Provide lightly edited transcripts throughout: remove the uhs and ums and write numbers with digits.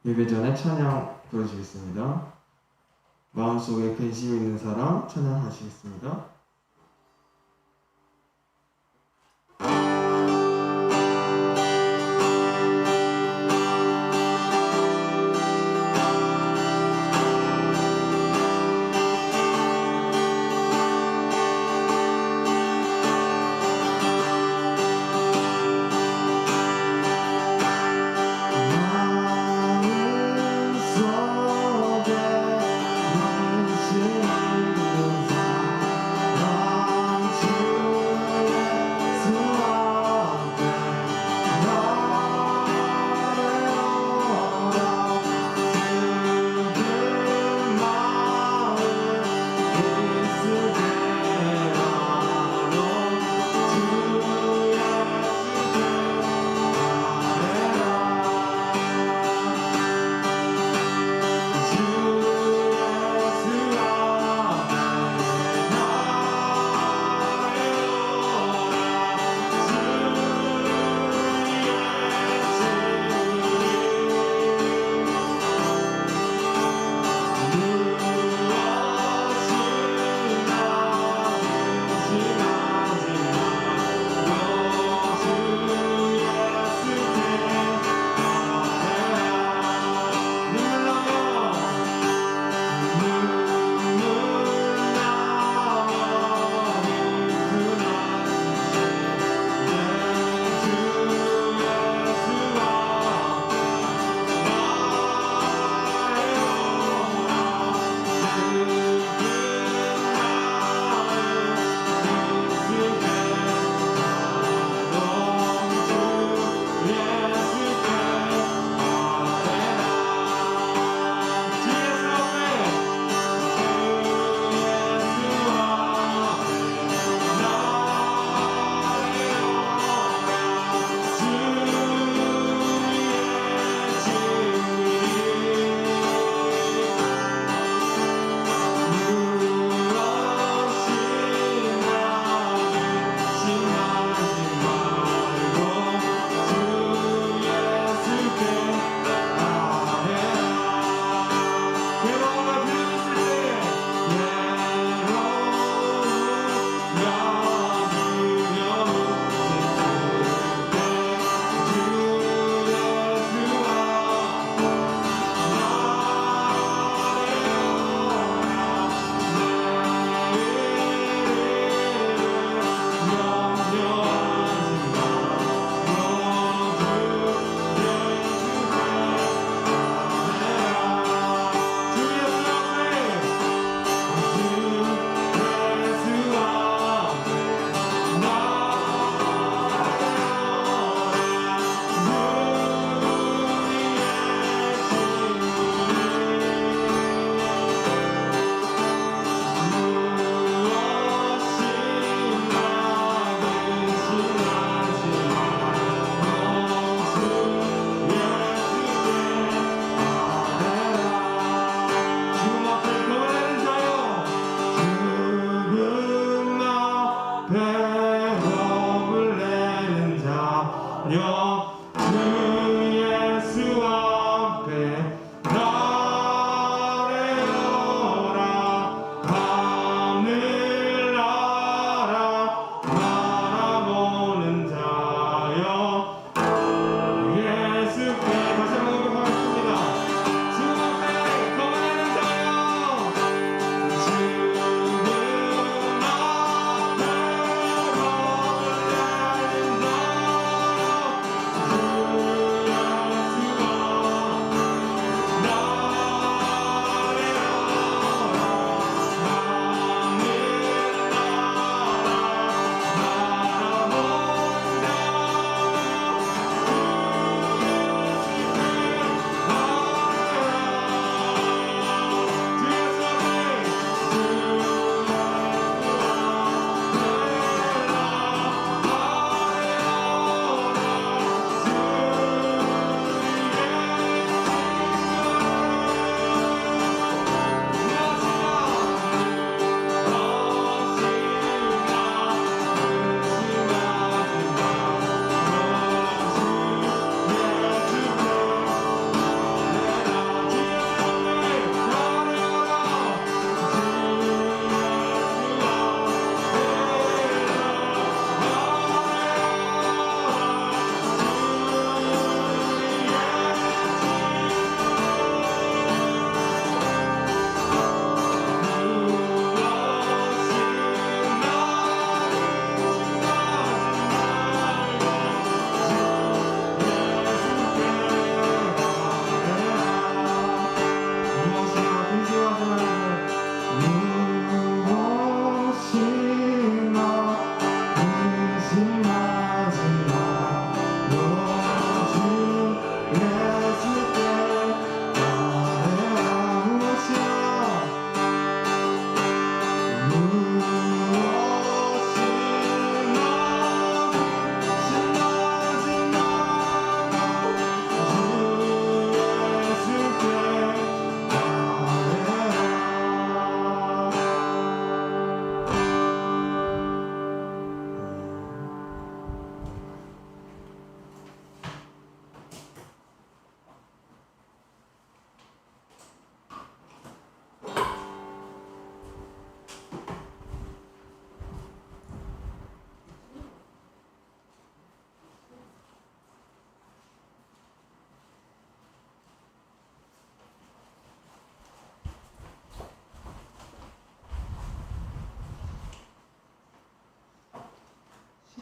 예배 전에 찬양 부르시겠습니다. 마음속에 근심 있는 사람 찬양하시겠습니다.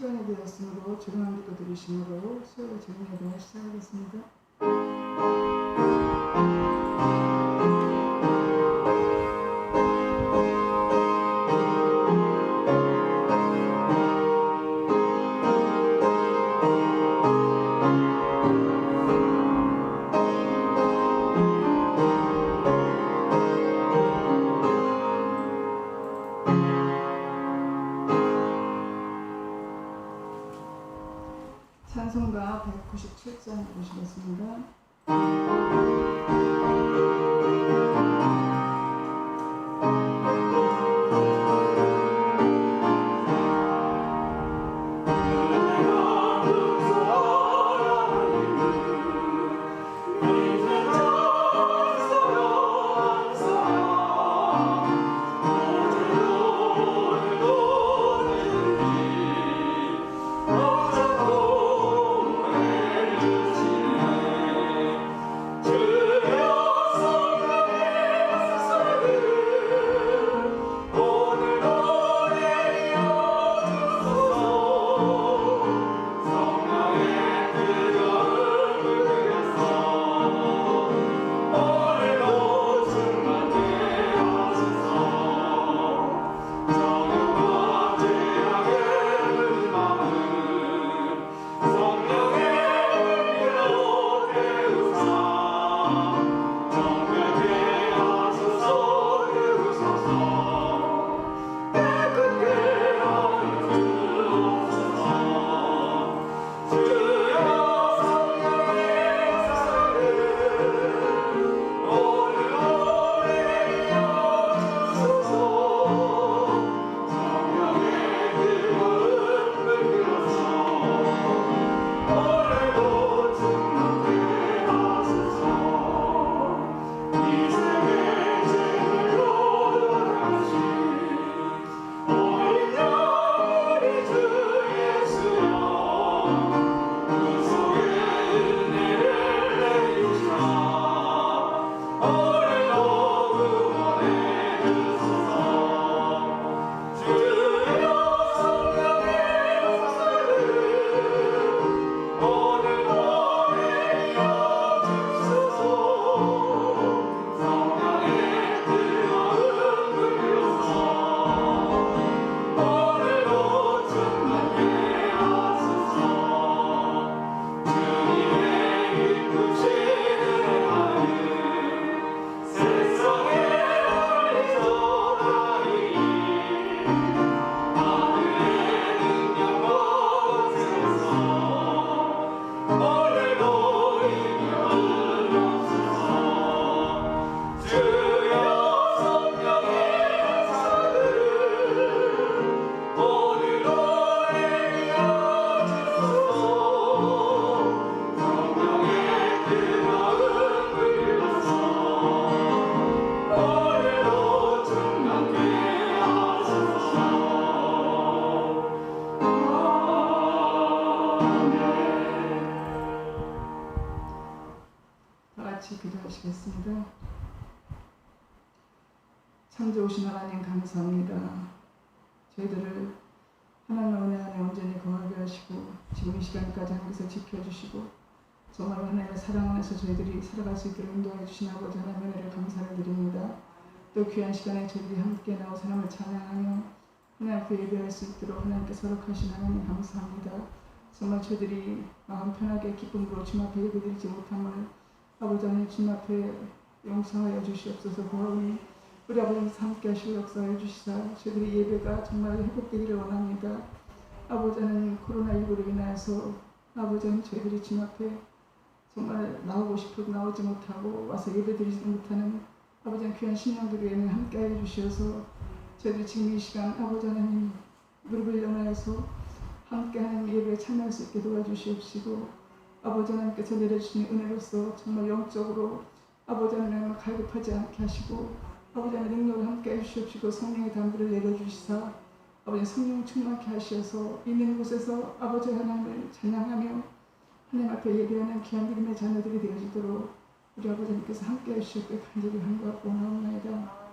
시간이 되었으므로 조용한 기도 드리심으로 수요일 주일 예배를 시작하겠습니다. 찬송가 197장 보시겠습니다. 같이 기도하시겠습니다. 창조오신 하나님 감사합니다. 저희들을 하나님의 은혜 안에 온전히 거하게 하시고 지금 이 시간까지 하나님께서 지켜주시고 정말 하나님의 사랑 안에서 저희들이 살아갈 수 있도록 인도해 주신 아버지 하나님의 은혜를 감사를 드립니다. 또 귀한 시간에 저희들이 함께 나와 하나님을 찬양하며 하나님 앞에 예배할 수 있도록 하나님께 허락하신 하나님 감사합니다. 정말 저희들이 마음 편하게 기쁨으로 주님 앞에 예배드리지 못함을 아버지 하나님 주님 앞에 용서하여 주시옵소서. 고아오니 우리 아버지 함께 하시고 역사해 주시사 저희들의 예배가 정말 회복되기를 원합니다. 아버지 하나님 코로나19로 인하여서 아버지 하나님 저희들이 주님 앞에 정말 나오고 싶어도 나오지 못하고 와서 예배드리지 못하는 아버지 하나님 귀한 신령들에게는 함께 해 주시어서 저희들이 지금 이 시간 아버지 하나님 무릎을 연하여서 함께 하나님 예배에 참여할 수 있게 도와주시옵시고 아버지 하나님께서 내려주신 은혜로서 정말 영적으로 아버지 하나님을 갈급하지 않게 하시고 아버지 하나님 능력을 함께 해주시옵시고 성령의 담비를 내려주시사 아버지 성령 충만케 하시어서 있는 곳에서 아버지 하나님을 찬양하며 하나님 앞에 예배하는 귀한 믿음의 자녀들이 되어지도록 우리 아버지 하나님께서 함께 해주시옵기를 간절히 간구하고 원하옵나이다.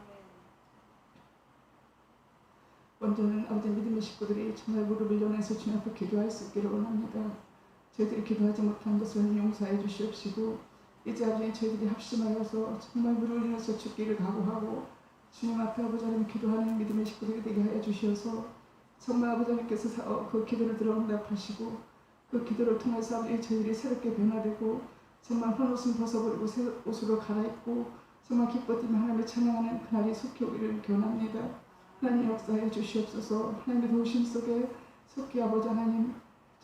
먼저는 아버지 믿음의 식구들이 정말 무릎을 연해서 주님 앞에 기도할 수 있기를 원합니다. 저희들이 기도하지 못한 것을 용서해 주시옵시고 이제 아버지 저희들이 합심하여서 정말 무릎을 연해서 죽기를 각오하고 주님 앞에 아버지 하나님 기도하는 믿음의 식구들이 되게 하여 주시어서 정말 아버지 하나님께서 그 기도를 들어 응답하시고 그 기도를 통해서 아버지 저희들이 새롭게 변화되고 정말 헌옷은 벗어버리고 새 옷으로 갈아입고 정말 기뻐 뛰며 하나님을 찬양하는 그날이 속히 오기를 기원합니다. 하나님 역사해 주시옵소서. 하나님의 도우심 속에 속히 아버지 하나님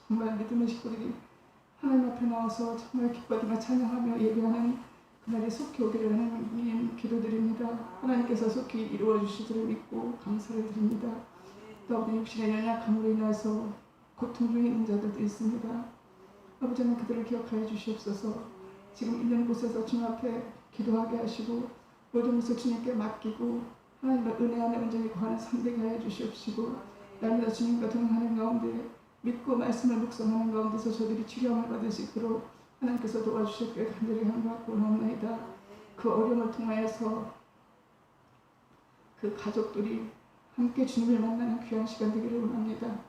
정말 믿음의 식구들이 하나님 앞에 나와서 정말 기뻐 뛰며 찬양하며 예배하는 그날이 속히 오기를 하나님 기도드립니다. 하나님께서 속히 이루어 주시기를 믿고 감사를 드립니다. 또 아버지 육신의 연약함으로 인해서 고통 중에 있는 자들도 있습니다. 아버지 하나님 그들을 기억하여 주시옵소서. 지금 있는 곳에서 주님 앞에 기도하게 하시고 모든 것을 주님께 맡기고 하나님의 은혜 안에 온전히 거하는 삶되게 하여 주시옵시고 날마다 주님과 동행하는 가운데 믿고 말씀을 묵상하는 가운데서 저들이 치료함을 받을 수 있도록 하나님께서 도와주셨기를 간절히 간구하고 나옵나이다. 그 어려움을 통하여서 그 가족들이 함께 주님을 만나는 귀한 시간 되기를 원합니다.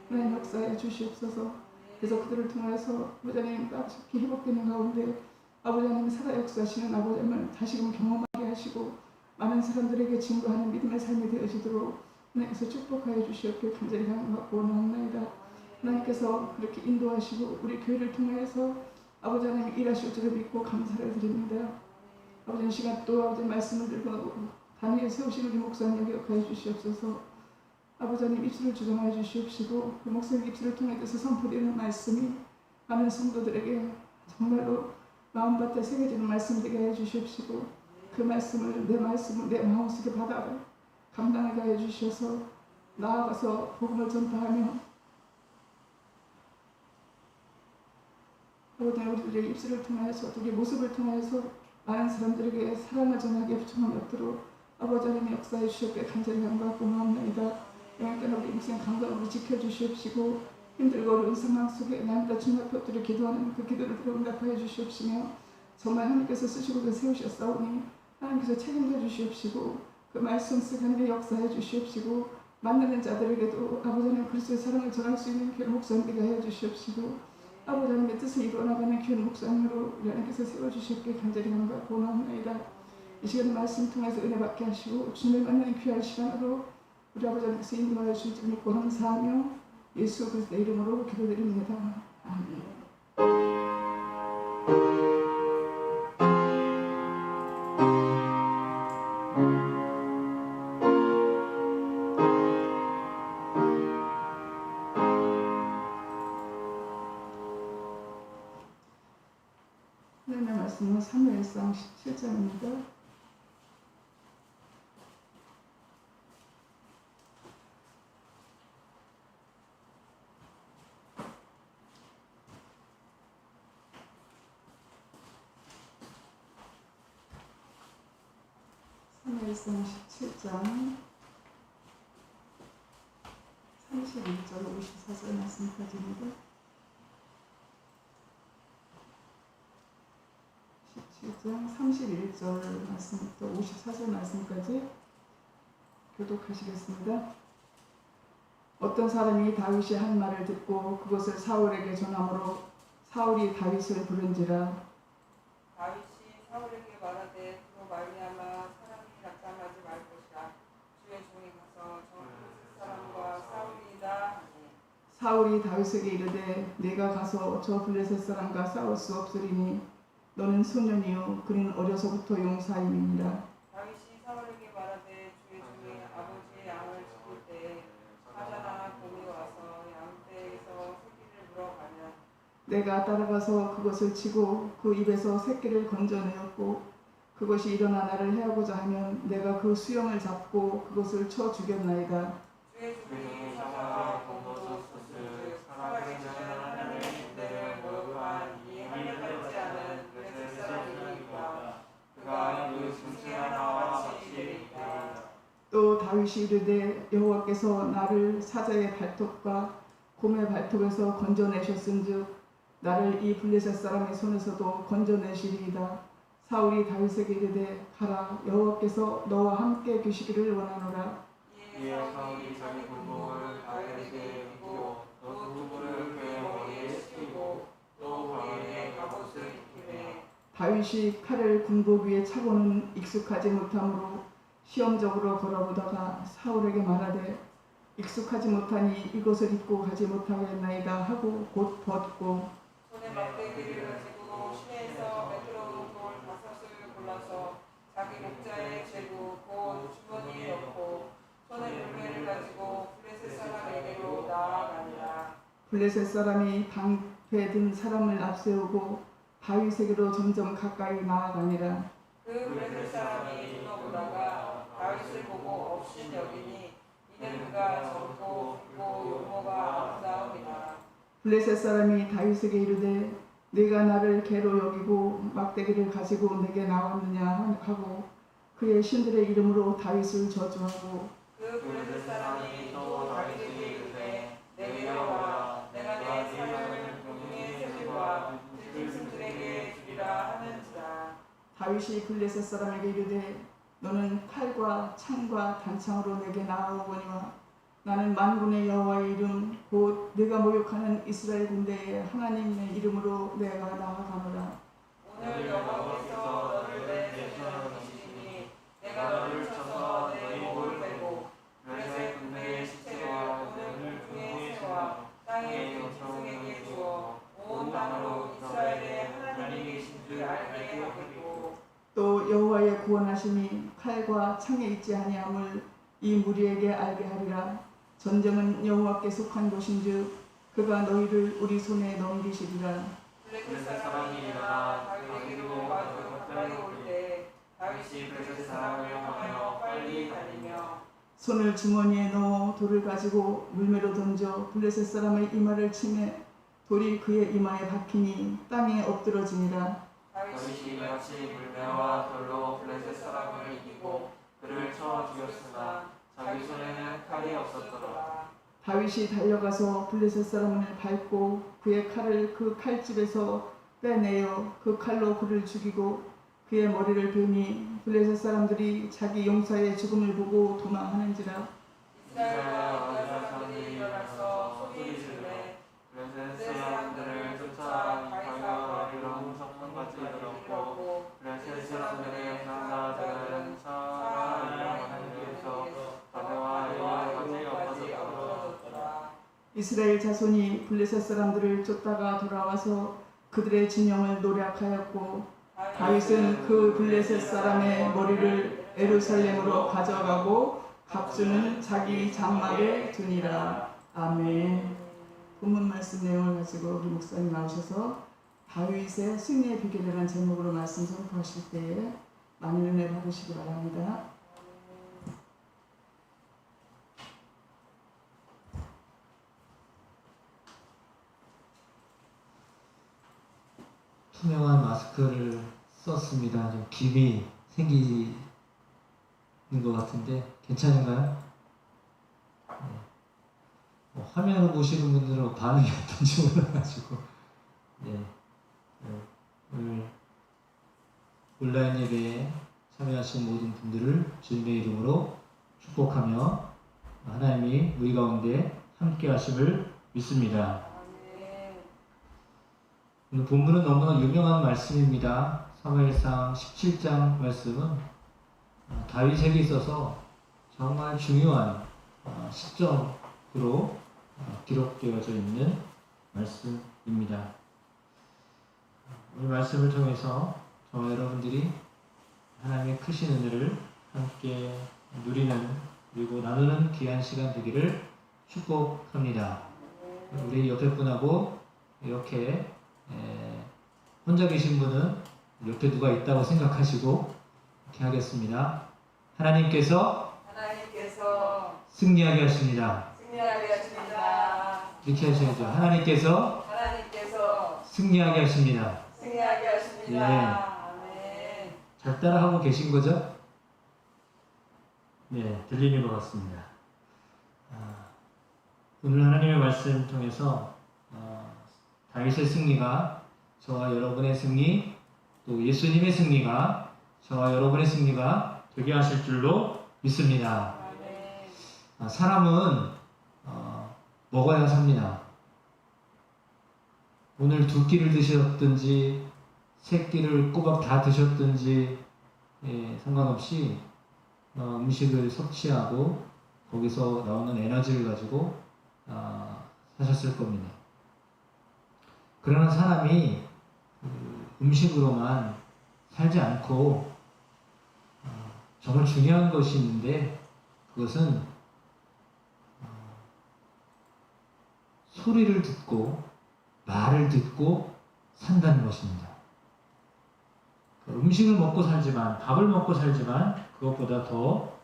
하나님 역사해 주시옵소서. 그래서 그들을 통해서 아버지 하나님 깊이 회복되는 가운데 아버지 하나님 살아 역사하시는 아버지 하나님을 다시금 경험하게 하시고 많은 사람들에게 증거하는 믿음의 삶이 되어지도록 하나님께서 축복하여 주시옵기를 간절히 간구하고 나옵나이다. 하나님께서 그렇게 인도하시고 우리 교회를 통해서 아버지 하나님 일하실 줄을 믿고 감사를 드립니다. 아버지 이 시간 또 아버지 말씀을 들고 단위에 세우신 우리 목사님 기억하여 주시옵소서. 아버지 하나님 입술을 주정하여 주시옵시고 그 목사님 입술을 통해서 선포되는 말씀이 많은 성도들에게 정말로 마음밭에 새겨지는 말씀 되게 해 주시옵시고 그 말씀을 내 마음속에 받아 감당하게 해 주셔서 나아가서 복음을 전파하며 아버지 우리들의 입술을 통하여서 우리의 모습을 통하여서 많은 사람들에게 사랑을 전하게 부족함이 없도록 아버지 하나님 역사해 주셨기에 간절히 간구하고 마옵나이다. 영원한 우리 인생 감각으로 지켜주시옵시고 힘들고 어려운 상황 속에 날마다 주님 앞에 엎드려 기도하는 그 기도를 들어 응답하여 주시옵시며 정말 하나님께서 쓰시고 세우셨사오니 하나님께서 책임져 주시옵시고 그 말씀 쓰고 하나님의 역사해 주시옵시고 만나는 자들에게도 아버지 하나님 그리스도의 사랑을 전할 수 있는 귀한 목사님들이 하여 주시옵시고 아버지 하나님의 뜻을 이루어나가는 귀한 목사님으로 우리 하나님께서 세워주시옵기에 간절히 간구하고 나옵나이다. 이 시간 말씀 통해서 은혜 받게 하시고 주님을 만나는 귀한 시간으로 우리 아버지 하나님께서 인도하여 주실 줄 믿고 감사하며 예수 그리스도의 이름으로 기도드립니다. 아멘. 하나님의 말씀은 사무엘상 17장입니다. 사무엘상 17장 31절 54절 말씀까지입니다. 17장 31절 말씀부터 54절 말씀까지 교독하시겠습니다. 어떤 사람이 다윗이 한 말을 듣고 그것을 사울에게 전함으로 사울이 다윗을 부른지라. 다윗이 사울에게 말하되 그로 말미암아 사람이 낙담하지 말 것이라. 주의 종이 가서 저 블레셋 사람과 싸우리이다 하니. 사울이 다윗에게 이르되 내가 가서 저 블레셋 사람과 싸울 수 없으리니 너는 소년이요 그는 어려서부터 용사임이니라. 다윗이 사울에게 말하되 주의 종이 아버지의 양을 지킬 때에 사자나 곰이 와서 양떼에서 새끼를 물어가면 내가 따라가서 그것을 치고 그 입에서 새끼를 건져내었고 그것이 일어나 나를 해하고자 하면 내가 그 수염을 잡고 그것을 쳐 죽였나이다. 주의 종이 사자와 곰으로 즉 살아계시는 하나님의 군대를 모욕한 이 하늘같지 않은 블레셋 사람이니까 그가 그 중에 하나와 같이 되리이다. 또 다윗이 이르되 여호와께서 나를 사자의 발톱과 곰의 발톱에서 건져내셨은즉 나를 이 블레셋 사람의 손에서도 건져내시리이다. 사울이 다윗에게 이르되 가라 여호와께서 너와 함께 계시기를 원하노라. 이에 이에 사울이 자기 군복을 다윗에게 입히고 또 두부를 그의 머리에 씌우고 또 방에게 갑옷을 입히매 다윗이 칼을 군복 위에 차고는 익숙하지 못하므로 시험적으로 걸어보다가 사울에게 말하되 익숙하지 못하니 이것을 입고 가지 못하겠나이다 하고 곧 벗고 손에 막대기를 가지고 시내에서 매끄러운 돌 5을 골라서 자기 목자에 재고 곧 주머니에 넣고 손에 물매를 가지고 블레셋 사람에게로 나아가니라. 블레셋 사람이 방패 든 사람을 앞세우고 다윗에게로 점점 가까이 나아가니라. 그 블레셋 사람이 둘러보다가 다윗을 보고 없인 여기니 이는 그가 젊고 굵고 용모가 아름다움이라. 블레셋 사람이 다윗에게 이르되 네가 나를 개로 여기고 막대기를 가지고 내게 나왔느냐 하고 그의 신들의 이름으로 다윗을 저주하고 그 블레셋 사람이 또 다윗에게 이르되 내게로 와 내가 내 삶을 공중의 새들과 들짐승들에게 주리라 하는지라. 다윗이 블레셋 사람에게 이르되 너는 칼과 창과 단창으로 내게 나아오거니와 나는 만군의 여호와의 이름 곧 네가 모욕하는 이스라엘 군대의 하나님의 이름으로 내가 나아가노라. 오늘 여호와께서 너를 내 손으로 치시니 내가 너를 쳐서 내 목을 베고 블레셋 군대의 시체와 오늘 공중의 새와 땅의 짐승에게 주어 온 땅으로 이스라엘의 하나님이 계신 줄 알게 하겠고 또 여호와의 구원하심이 칼과 창에 있지 아니함을 이 무리에게 알게 하리라. 전쟁은 여호와께 속한 것인즉 그가 너희를 우리 손에 넘기시리라. 블레셋 사람이 일어나 다윗에게로 마주 가까이 올 때 다윗이 블레셋 사람을 향하여 빨리 달리며 손을 주머니에 넣어 돌을 가지고 물매로 던져 블레셋 사람의 이마를 치매 돌이 그의 이마에 박히니 땅에 엎드러지니라. 다윗이 마치 물매와 돌로 블레셋 사람을 이기고 그를 쳐 죽였으나 자기 손에는 칼이 없었더라. 다윗이 달려가서 블레셋 사람을 밟고 그의 칼을 그 칼집에서 빼내어 그 칼로 그를 죽이고 그의 머리를 베니 블레셋 사람들이 자기 용사의 죽음을 보고 도망하는지라. 이스라엘과 유다 사람들이 일어나서 소리 지르매 블레셋 사람들을 쫓아 다윗과 이런 성문까지 이르렀고 블레셋 사람들의 남자들은 차가 일어나는 길에서 다대와 에이까지 엎어졌더라. 이스라엘 자손이 블레셋 사람들을 쫓다가 돌아와서 그들의 진영을 노략하였고 다윗은 그 블레셋 사람의 머리를 예루살렘으로 가져가고 각주는 자기 장막에 두니라. 아멘. 본문 말씀 내용을 가지고 우리 목사님 나오셔서 다윗의 승리의 비결이라는 제목으로 말씀 선포하실 때에 많은 은혜 받으시기 바랍니다. 투명한 마스크를 썼습니다. 좀 김이 생기는 것 같은데 괜찮은가요? 화면을 보시는 분들은 반응이 어떤지 몰라가지고 오늘 온라인 예배에 참여하신 모든 분들을 주님의 이름으로 축복하며 하나님이 우리 가운데 함께 하심을 믿습니다. 오늘 본문은 너무나 유명한 말씀입니다. 사무엘상 17장 말씀은 다윗에게 있어서 정말 중요한 시점으로 기록되어져 있는 말씀입니다. 이 말씀을 통해서 저와 여러분들이 하나님의 크신 은혜를 함께 누리는 그리고 나누는 귀한 시간 되기를 축복합니다. 우리 옆에 분하고 이렇게 혼자 계신 분은 옆에 누가 있다고 생각하시고 이렇게 하겠습니다. 하나님께서 승리하게 하십니다. 승리하게 하십니다. 이렇게 하셔야죠. 하나님께서 승리하게 하십니다. 승리하게 하십니다. 아멘. 잘 따라하고 계신 거죠? 네, 들리는 것 같습니다. 오늘 하나님의 말씀 통해서 다윗의 승리가 저와 여러분의 승리, 또 예수님의 승리가 저와 여러분의 승리가 되게 하실 줄로 믿습니다. 사람은 먹어야 삽니다. 오늘 두 끼를 드셨든지 세 끼를 꼬박 다 드셨든지 상관없이 음식을 섭취하고 거기서 나오는 에너지를 가지고 사셨을 겁니다. 그러나 사람이 음식으로만 살지 않고 정말 중요한 것이 있는데 그것은 소리를 듣고 말을 듣고 산다는 것입니다. 음식을 먹고 살지만, 밥을 먹고 살지만 그것보다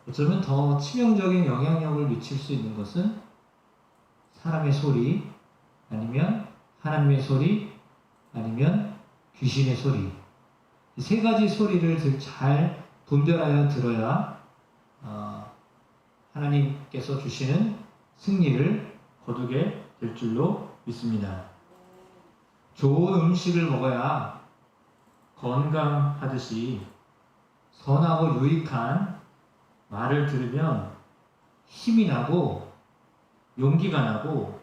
어쩌면 더 치명적인 영향력을 미칠 수 있는 것은 사람의 소리, 아니면 하나님의 소리, 아니면 귀신의 소리. 이 세 가지 소리를 잘 분별하여 들어야 하나님께서 주시는 승리를 거두게 될 줄로 믿습니다. 좋은 음식을 먹어야 건강하듯이 선하고 유익한 말을 들으면 힘이 나고 용기가 나고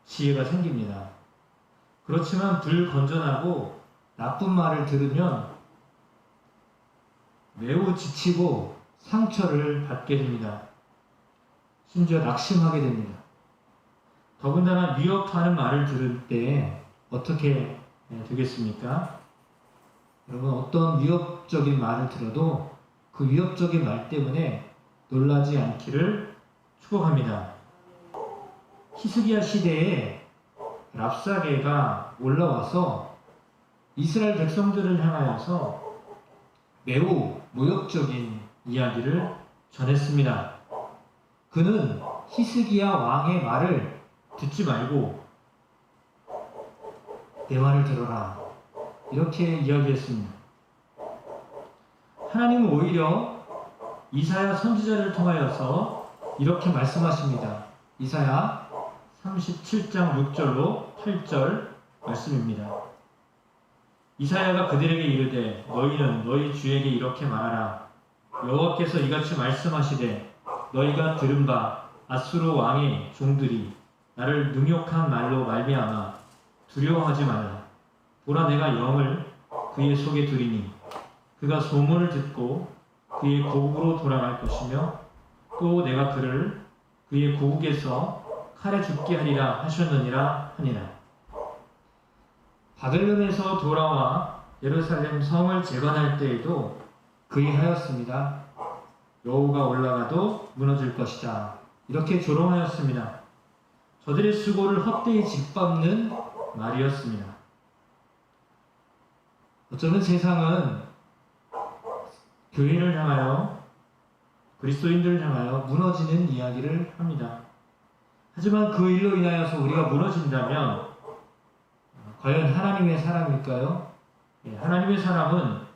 지혜가 생깁니다. 그렇지만 불건전하고 나쁜 말을 들으면 매우 지치고 상처를 받게 됩니다. 심지어 낙심하게 됩니다. 더군다나 위협하는 말을 들을 때 어떻게 되겠습니까? 여러분, 어떤 위협적인 말을 들어도 그 위협적인 말 때문에 놀라지 않기를 축복합니다. 히스기야 시대에 랍사게가 올라와서 이스라엘 백성들을 향하여서 매우 모욕적인 이야기를 전했습니다. 그는 히스기야 왕의 말을 듣지 말고 내 말을 들어라, 이렇게 이야기했습니다. 하나님은 오히려 이사야 선지자를 통하여서 이렇게 말씀하십니다. 이사야 37장 6절로 8절 말씀입니다. 이사야가 그들에게 이르되 너희는 너희 주에게 이렇게 말하라. 여호와께서 이같이 말씀하시되 너희가 들은 바 아수르 왕의 종들이 나를 능욕한 말로 말미암아 두려워하지 말라. 보라, 내가 영을 그의 속에 두리니 그가 소문을 듣고 그의 고국으로 돌아갈 것이며 또 내가 그를 그의 고국에서 칼에 죽게 하리라 하셨느니라 하니라. 바벨론에서 돌아와 예루살렘 성을 재건할 때에도 그리하였습니다. 여호가 올라가도 무너질 것이다, 이렇게 조롱하였습니다. 저들의 수고를 헛되이 짓밟는 말이었습니다. 어쩌면 세상은 교회를 향하여, 그리스도인들을 향하여 무너지는 이야기를 합니다. 하지만 그 일로 인하여서 우리가 무너진다면 과연 하나님의 사람일까요? 하나님의 사람은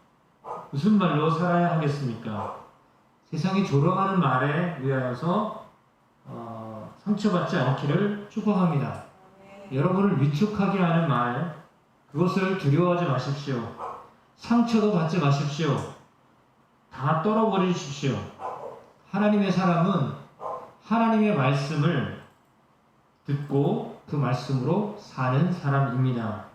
무슨 말로 살아야 하겠습니까? 세상이 조롱하는 말에 의하여서 상처받지 않기를 축복합니다. 여러분을 위축하게 하는 말, 그것을 두려워하지 마십시오. 상처도 받지 마십시오. 다 떨어버리십시오. 하나님의 사람은 하나님의 말씀을 듣고 그 말씀으로 사는 사람입니다.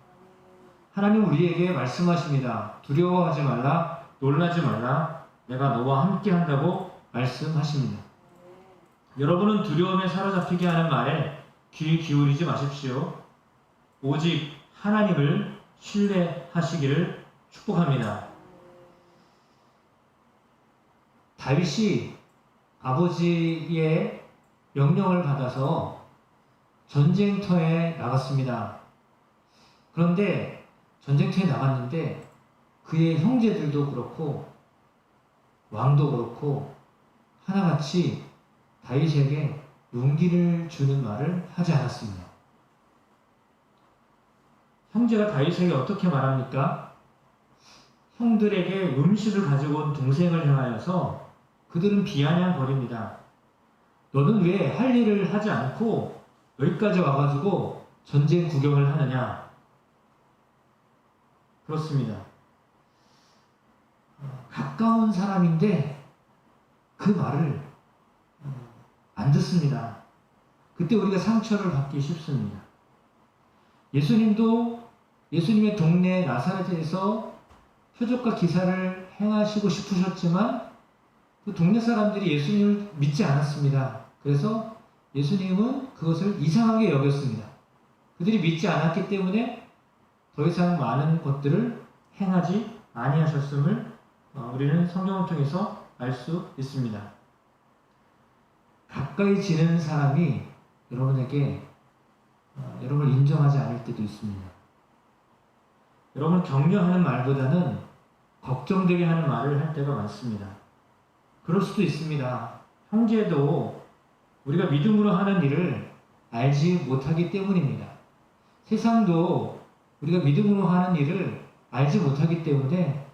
하나님 우리에게 말씀하십니다. 두려워하지 말라, 놀라지 말라, 내가 너와 함께 한다고 말씀하십니다. 여러분은 두려움에 사로잡히게 하는 말에 귀 기울이지 마십시오. 오직 하나님을 신뢰하시기를 축복합니다. 다윗이 아버지의 명령을 받아서 전쟁터에 나갔습니다. 그런데 전쟁터에 나갔는데 그의 형제들도 그렇고 왕도 그렇고 하나같이 다윗에게 용기를 주는 말을 하지 않았습니다. 형제가 다윗에게 어떻게 말합니까? 형들에게 음식을 가지고 온 동생을 향하여서 그들은 비아냥거립니다. 너는 왜 할 일을 하지 않고 여기까지 와가지고 전쟁 구경을 하느냐? 그렇습니다. 가까운 사람인데 그 말을 안 듣습니다. 그때 우리가 상처를 받기 쉽습니다. 예수님도 예수님의 동네 나사렛에서 표적과 기사를 행하시고 싶으셨지만 그 동네 사람들이 예수님을 믿지 않았습니다. 그래서 예수님은 그것을 이상하게 여겼습니다. 그들이 믿지 않았기 때문에 더 이상 많은 것들을 행하지 아니하셨음을 우리는 성경을 통해서 알 수 있습니다. 가까이 지는 사람이 여러분에게 여러분을 인정하지 않을 때도 있습니다. 여러분 격려하는 말보다는 걱정되게 하는 말을 할 때가 많습니다. 그럴 수도 있습니다. 형제도 우리가 믿음으로 하는 일을 알지 못하기 때문입니다. 세상도 우리가 믿음으로 하는 일을 알지 못하기 때문에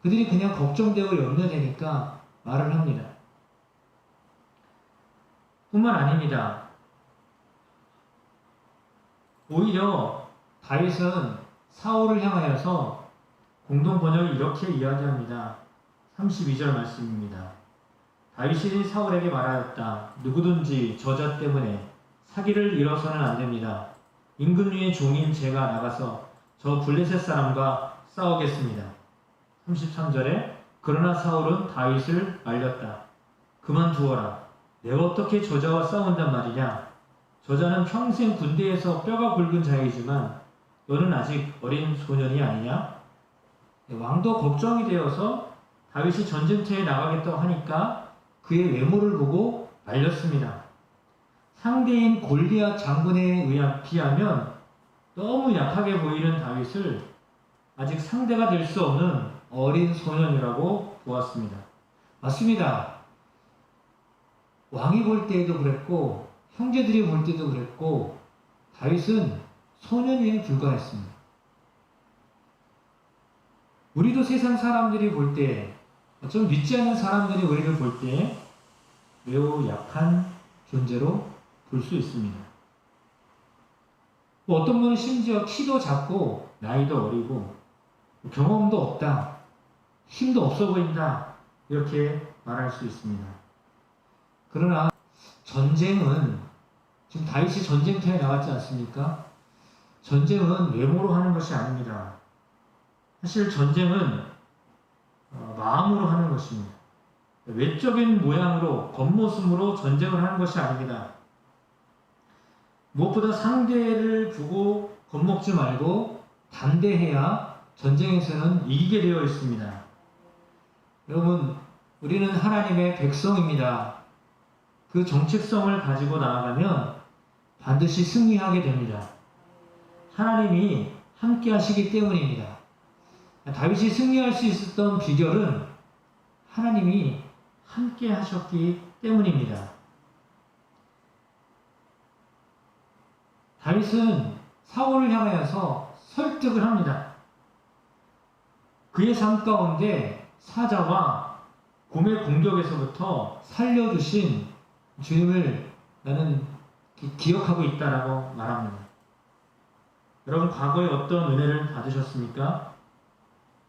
그들이 그냥 걱정되고 염려되니까 말을 합니다. 뿐만 아닙니다. 오히려 다윗은 사울을 향하여서 공동 번역이 이렇게 이야기합니다. 32절 말씀입니다. 다윗이 사울에게 말하였다. 누구든지 저자 때문에 사기를 잃어서는 안 됩니다. 임금님의 종인 제가 나가서 저 블레셋 사람과 싸우겠습니다. 33절에 그러나 사울은 다윗을 말렸다. 그만두어라. 내가 어떻게 저자와 싸운단 말이냐. 저자는 평생 군대에서 뼈가 굵은 자이지만 너는 아직 어린 소년이 아니냐? 왕도 걱정이 되어서 다윗이 전쟁터에 나가겠다고 하니까 그의 외모를 보고 말렸습니다. 상대인 골리앗 장군에 비하면 너무 약하게 보이는 다윗을 아직 상대가 될 수 없는 어린 소년이라고 보았습니다. 맞습니다. 왕이 볼 때에도 그랬고 형제들이 볼 때도 그랬고 다윗은 소년에 불과했습니다. 우리도 세상 사람들이 볼 때, 좀 믿지 않는 사람들이 우리를 볼 때 매우 약한 존재로 볼 수 있습니다. 어떤 분은 심지어 키도 작고 나이도 어리고 경험도 없다, 힘도 없어 보인다 이렇게 말할 수 있습니다. 그러나 전쟁은 지금 다윗이 전쟁터에 나갔지 않습니까? 전쟁은 외모로 하는 것이 아닙니다. 사실 전쟁은 마음으로 하는 것입니다. 외적인 모양으로, 겉모습으로 전쟁을 하는 것이 아닙니다. 무엇보다 상대를 보고 겁먹지 말고 담대해야 전쟁에서는 이기게 되어 있습니다. 여러분, 우리는 하나님의 백성입니다. 그 정체성을 가지고 나아가면 반드시 승리하게 됩니다. 하나님이 함께 하시기 때문입니다. 다윗이 승리할 수 있었던 비결은 하나님이 함께 하셨기 때문입니다. 다윗은 사울을 향하여서 설득을 합니다. 그의 삶 가운데 사자와 곰의 공격에서부터 살려주신 주님을 나는 기억하고 있다라고 말합니다. 여러분, 과거에 어떤 은혜를 받으셨습니까?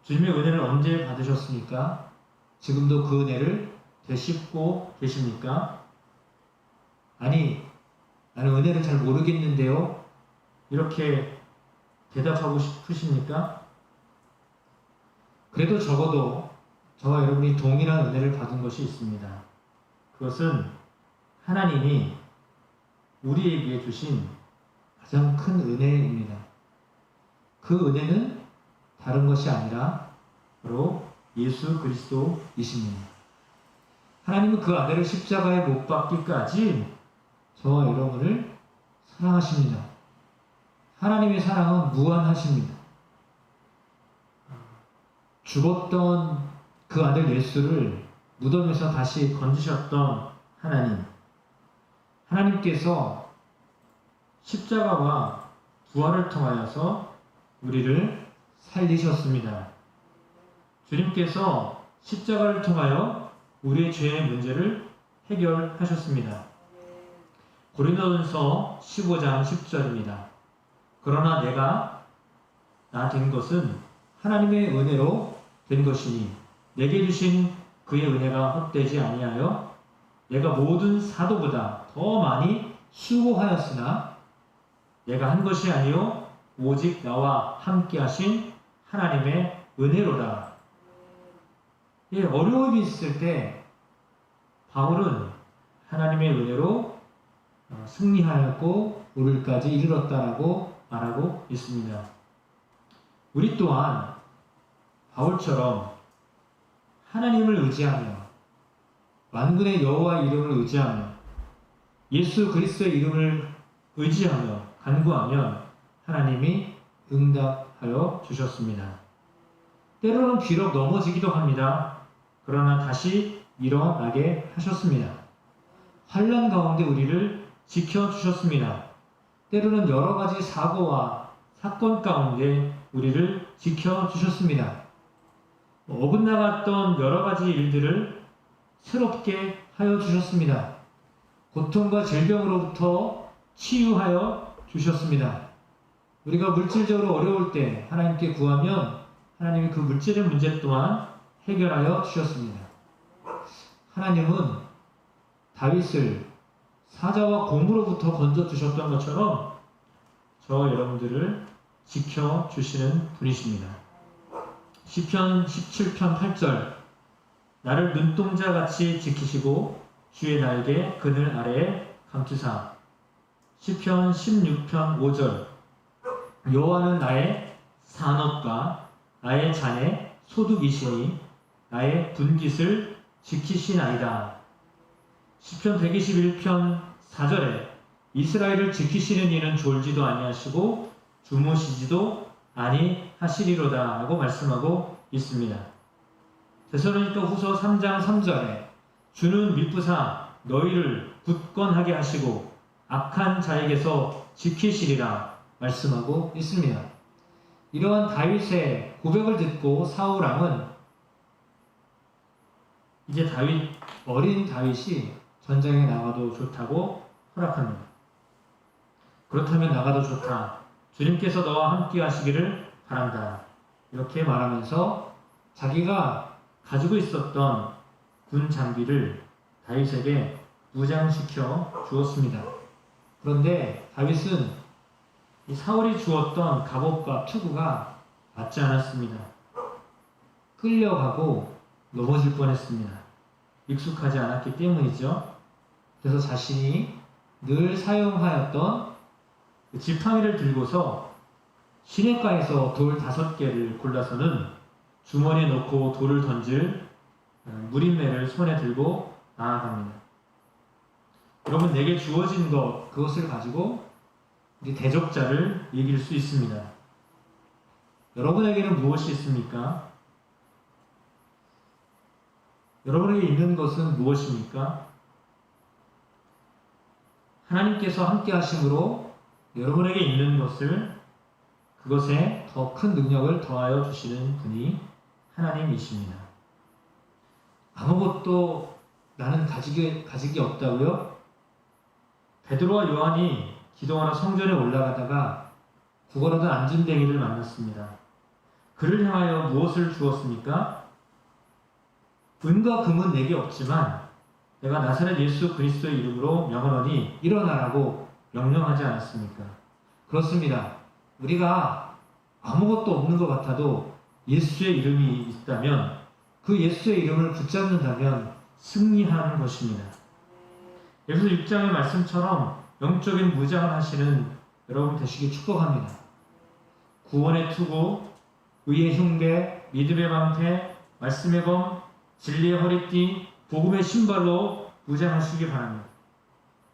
주님의 은혜를 언제 받으셨습니까? 지금도 그 은혜를 되씹고 계십니까? 아니, 나는 은혜를 잘 모르겠는데요? 이렇게 대답하고 싶으십니까? 그래도 적어도 저와 여러분이 동일한 은혜를 받은 것이 있습니다. 그것은 하나님이 우리에게 주신 가장 큰 은혜입니다. 그 은혜는 다른 것이 아니라 바로 예수 그리스도이십니다. 하나님은 그 아들을 십자가에 못 박기까지 저와 여러분을 사랑하십니다. 하나님의 사랑은 무한하십니다. 죽었던 그 아들 예수를 무덤에서 다시 건지셨던 하나님, 하나님께서 십자가와 부활을 통하여서 우리를 살리셨습니다. 주님께서 십자가를 통하여 우리의 죄의 문제를 해결하셨습니다. 고린도전서 15장 10절입니다. 그러나 내가 나 된 것은 하나님의 은혜로 된 것이니 내게 주신 그의 은혜가 헛되지 아니하여 내가 모든 사도보다 더 많이 수고하였으나 내가 한 것이 아니요 오직 나와 함께 하신 하나님의 은혜로다. 예, 어려움이 있을 때 바울은 하나님의 은혜로 승리하였고 오늘까지 이르렀다라고 말하고 있습니다. 우리 또한 바울처럼 하나님을 의지하며 만군의 여호와 이름을 의지하며 예수 그리스도의 이름을 의지하며 간구하면 하나님이 응답하여 주셨습니다. 때로는 비록 넘어지기도 합니다. 그러나 다시 일어나게 하셨습니다. 환난 가운데 우리를 지켜주셨습니다. 때로는 여러 가지 사고와 사건 가운데 우리를 지켜주셨습니다. 어긋나갔던 여러 가지 일들을 새롭게 하여 주셨습니다. 고통과 질병으로부터 치유하여 주셨습니다. 우리가 물질적으로 어려울 때 하나님께 구하면 하나님이 그 물질의 문제 또한 해결하여 주셨습니다. 하나님은 다윗을 사자와 곰으로부터 건져주셨던 것처럼 저 여러분들을 지켜주시는 분이십니다. 시편 17편 8절 나를 눈동자같이 지키시고 주의 날개 그늘 아래에 감추사. 시편 16편 5절 여호와는 나의 산업과 나의 잔의 소득이시니 나의 분깃을 지키시나이다. 시편 121편 4절에 이스라엘을 지키시는 이는 졸지도 아니하시고 주무시지도 아니하시리로다 라고 말씀하고 있습니다. 데살로니가 후서 3장 3절에 주는 미쁘사 너희를 굳건하게 하시고 악한 자에게서 지키시리라 말씀하고 있습니다. 이러한 다윗의 고백을 듣고 사울 왕은 이제 어린 다윗이 전장에 나가도 좋다고 허락합니다. 그렇다면 나가도 좋다. 주님께서 너와 함께 하시기를 바란다. 이렇게 말하면서 자기가 가지고 있었던 군 장비를 다윗에게 무장시켜 주었습니다. 그런데 다윗은 이 사울이 주었던 갑옷과 투구가 맞지 않았습니다. 끌려가고 넘어질 뻔했습니다. 익숙하지 않았기 때문이죠. 그래서 자신이 늘 사용하였던 그 지팡이를 들고서 시냇가에서 돌 5개를 골라서는 주머니에 넣고 돌을 던질 무림매를 손에 들고 나아갑니다. 여러분, 내게 주어진 것, 그것을 가지고 우리 대적자를 이길 수 있습니다. 여러분에게는 무엇이 있습니까? 여러분에게 있는 것은 무엇입니까? 하나님께서 함께 하심으로 여러분에게 있는 것을 그것에 더 큰 능력을 더하여 주시는 분이 하나님이십니다. 아무것도 나는 가지기 없다고요? 베드로와 요한이 기도하러 성전에 올라가다가 구걸하던 안진뱅이를 만났습니다. 그를 향하여 무엇을 주었습니까? 은과 금은 내게 없지만 내가 나사렛 예수 그리스도의 이름으로 명하노니 일어나라고 명령하지 않았습니까? 그렇습니다. 우리가 아무것도 없는 것 같아도 예수의 이름이 있다면 그 예수의 이름을 붙잡는다면 승리하는 것입니다. 에베소 6장의 말씀처럼 영적인 무장을 하시는 여러분 되시길 축복합니다. 구원의 투구, 의의 흉배, 믿음의 방패, 말씀의 검, 진리의 허리띠, 복음의 신발로 무장하시기 바랍니다.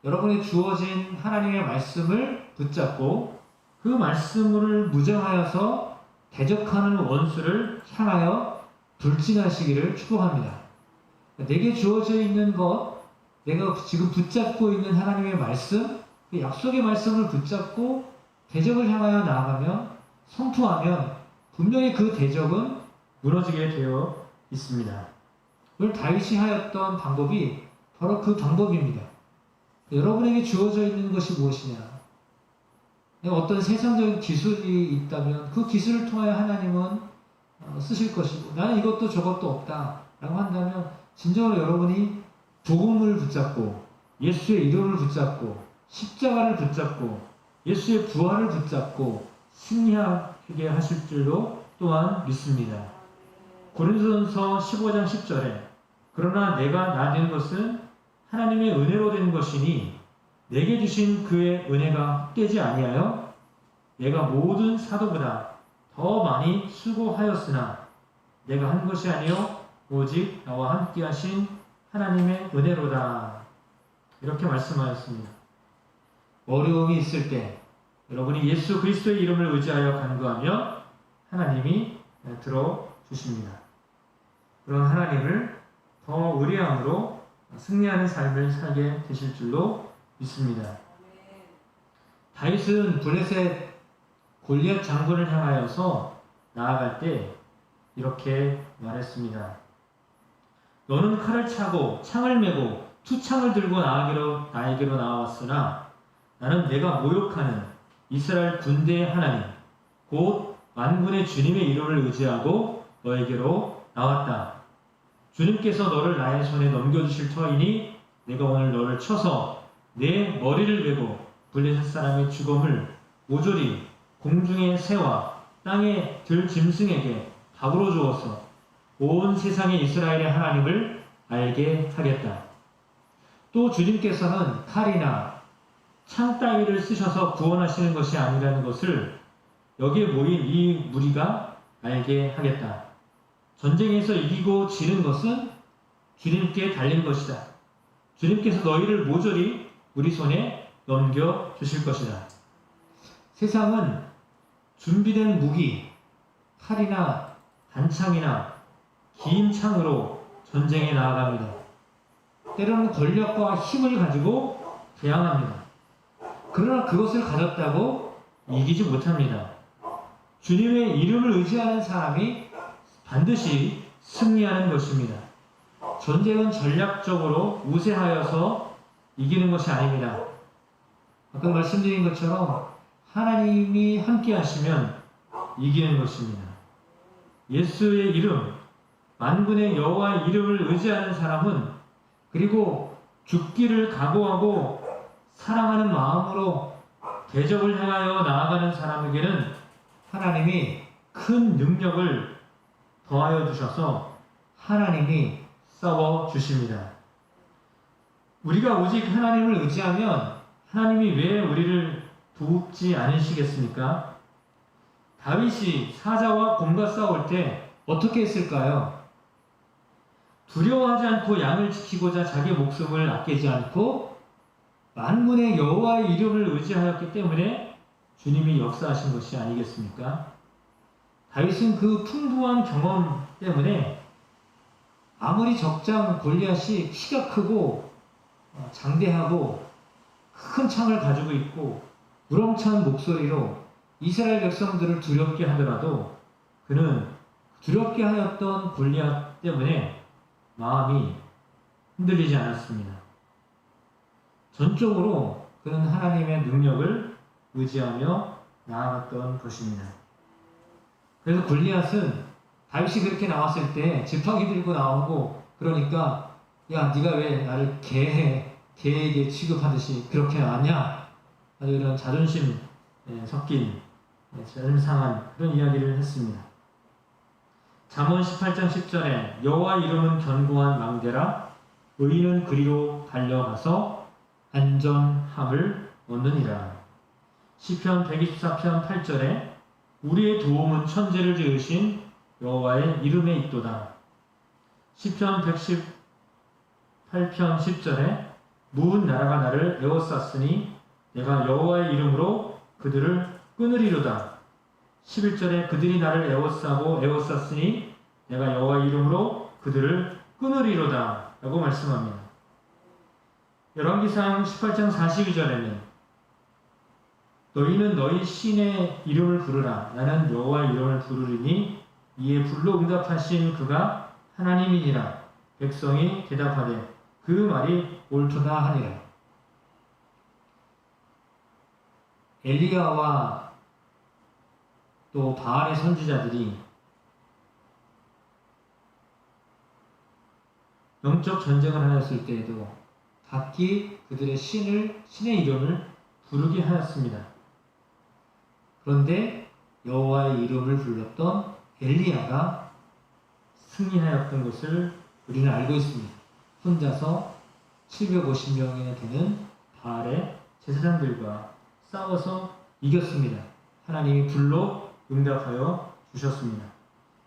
여러분이 주어진 하나님의 말씀을 붙잡고 그 말씀을 무장하여서 대적하는 원수를 향하여 돌진하시기를 축복합니다. 내게 주어져 있는 것, 내가 지금 붙잡고 있는 하나님의 말씀, 그 약속의 말씀을 붙잡고 대적을 향하여 나아가면, 선포하면 분명히 그 대적은 무너지게 되어 있습니다. 오늘 다윗이 하였던 방법이 바로 그 방법입니다. 여러분에게 주어져 있는 것이 무엇이냐? 어떤 세상적인 기술이 있다면 그 기술을 통하여 하나님은 쓰실 것이고, 나는 이것도 저것도 없다 라고 한다면 진정으로 여러분이 복음을 붙잡고 예수의 이름을 붙잡고 십자가를 붙잡고 예수의 부활을 붙잡고 승리하게 하실 줄로 또한 믿습니다. 고린도전서 15장 10절에 그러나 내가 나 된 것은 하나님의 은혜로 된 것이니 내게 주신 그의 은혜가 헛되지 아니하여 내가 모든 사도보다 더 많이 수고하였으나 내가 한 것이 아니요 오직 나와 함께 하신 하나님의 은혜로다. 이렇게 말씀하였습니다. 어려움이 있을 때 여러분이 예수 그리스도의 이름을 의지하여 간구하면 하나님이 들어주십니다. 그런 하나님을 더 의뢰함으로 승리하는 삶을 살게 되실 줄로 믿습니다. 다윗은 블레셋 골리앗 장군을 향하여서 나아갈 때 이렇게 말했습니다. 너는 칼을 차고 창을 메고 투창을 들고 나에게로 나왔으나 나는 내가 모욕하는 이스라엘 군대의 하나님 곧 만군의 주님의 이름을 의지하고 너에게로 나왔다. 주님께서 너를 나의 손에 넘겨주실 터이니 내가 오늘 너를 쳐서 내 머리를 베고 블레셋 사람의 주검을 모조리 공중의 새와 땅의 들짐승에게 답으로 주어서 온 세상의 이스라엘의 하나님을 알게 하겠다. 또 주님께서는 칼이나 창 따위를 쓰셔서 구원하시는 것이 아니라는 것을 여기에 모인 이 무리가 알게 하겠다. 전쟁에서 이기고 지는 것은 주님께 달린 것이다. 주님께서 너희를 모조리 우리 손에 넘겨주실 것이다. 세상은 준비된 무기, 칼이나 단창이나 긴 창으로 전쟁에 나아갑니다. 때로는 권력과 힘을 가지고 대항합니다. 그러나 그것을 가졌다고 이기지 못합니다. 주님의 이름을 의지하는 사람이 반드시 승리하는 것입니다. 전쟁은 전략적으로 우세하여서 이기는 것이 아닙니다. 아까 말씀드린 것처럼 하나님이 함께 하시면 이기는 것입니다. 예수의 이름, 만군의 여호와의 이름을 의지하는 사람은 그리고 죽기를 각오하고 사랑하는 마음으로 대적을 향하여 나아가는 사람에게는 하나님이 큰 능력을 더하여 주셔서 하나님이 싸워 주십니다. 우리가 오직 하나님을 의지하면 하나님이 왜 우리를 돕지 않으시겠습니까? 다윗이 사자와 곰과 싸울 때 어떻게 했을까요? 두려워하지 않고 양을 지키고자 자기 목숨을 아끼지 않고 만군의 여호와의 이름을 의지하였기 때문에 주님이 역사하신 것이 아니겠습니까? 다윗은 그 풍부한 경험 때문에 아무리 적장 골리앗이 키가 크고 장대하고 큰 창을 가지고 있고 우렁찬 목소리로 이스라엘 백성들을 두렵게 하더라도 그는 두렵게 하였던 골리앗 때문에 마음이 흔들리지 않았습니다. 전적으로 그는 하나님의 능력을 의지하며 나아갔던 것입니다. 그래서 골리앗은 다윗이 그렇게 나왔을 때 지팡이 들고 나오고 그러니까 야 네가 왜 나를 개에게 취급하듯이 그렇게 나왔냐? 아주 이런 자존심 섞인 자존심 상한 그런 이야기를 했습니다. 잠언 18장 10절에 여호와 이름은 견고한 망대라 의인은 그리로 달려가서 안전함을 얻느니라. 시편 124편 8절에 우리의 도움은 천지를 지으신 여호와의 이름에 있도다. 시편 118편 10절에 무은 나라가 나를 에워쌌으니 내가 여호와의 이름으로 그들을 끊으리로다. 11절에 그들이 나를 에워쌌으니 내가 여호와의 이름으로 그들을 끊으리로다 라고 말씀합니다. 열왕기상 18장 42절에는 너희는 너희 신의 이름을 부르라. 나는 여호와의 이름을 부르리니 이에 불로 응답하신 그가 하나님이니라. 백성이 대답하되 그 말이 옳도다 하니라. 엘리야와 또 바알의 선지자들이 영적 전쟁을 하였을 때에도 각기 그들의 신의 이름을 부르게 하였습니다. 그런데 여호와의 이름을 불렀던 엘리야가 승리하였던 것을 우리는 알고 있습니다. 혼자서 750명이나 되는 바알의 제사장들과 싸워서 이겼습니다. 하나님이 불로 응답하여 주셨습니다.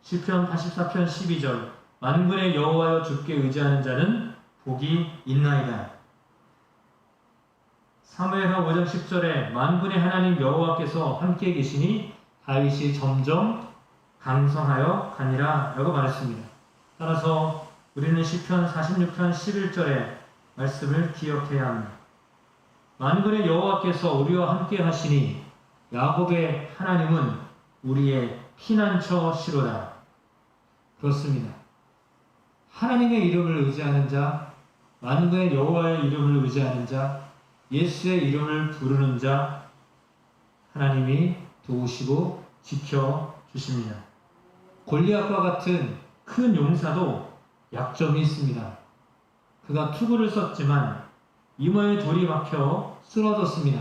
시편 84편 12절 만군의 여호와여 주께 의지하는 자는 복이 있나이다. 사무엘하 5장 10절에 만군의 하나님 여호와께서 함께 계시니 다윗이 점점 강성하여 가니라 라고 말했습니다. 따라서 우리는 시편 46편 11절의 말씀을 기억해야 합니다. 만군의 여호와께서 우리와 함께 하시니 야곱의 하나님은 우리의 피난처시로다. 그렇습니다. 하나님의 이름을 의지하는 자, 만군의 여호와의 이름을 의지하는 자, 예수의 이름을 부르는 자, 하나님이 도우시고 지켜주십니다. 골리앗과 같은 큰 용사도 약점이 있습니다. 그가 투구를 썼지만 이마에 돌이 박혀 쓰러졌습니다.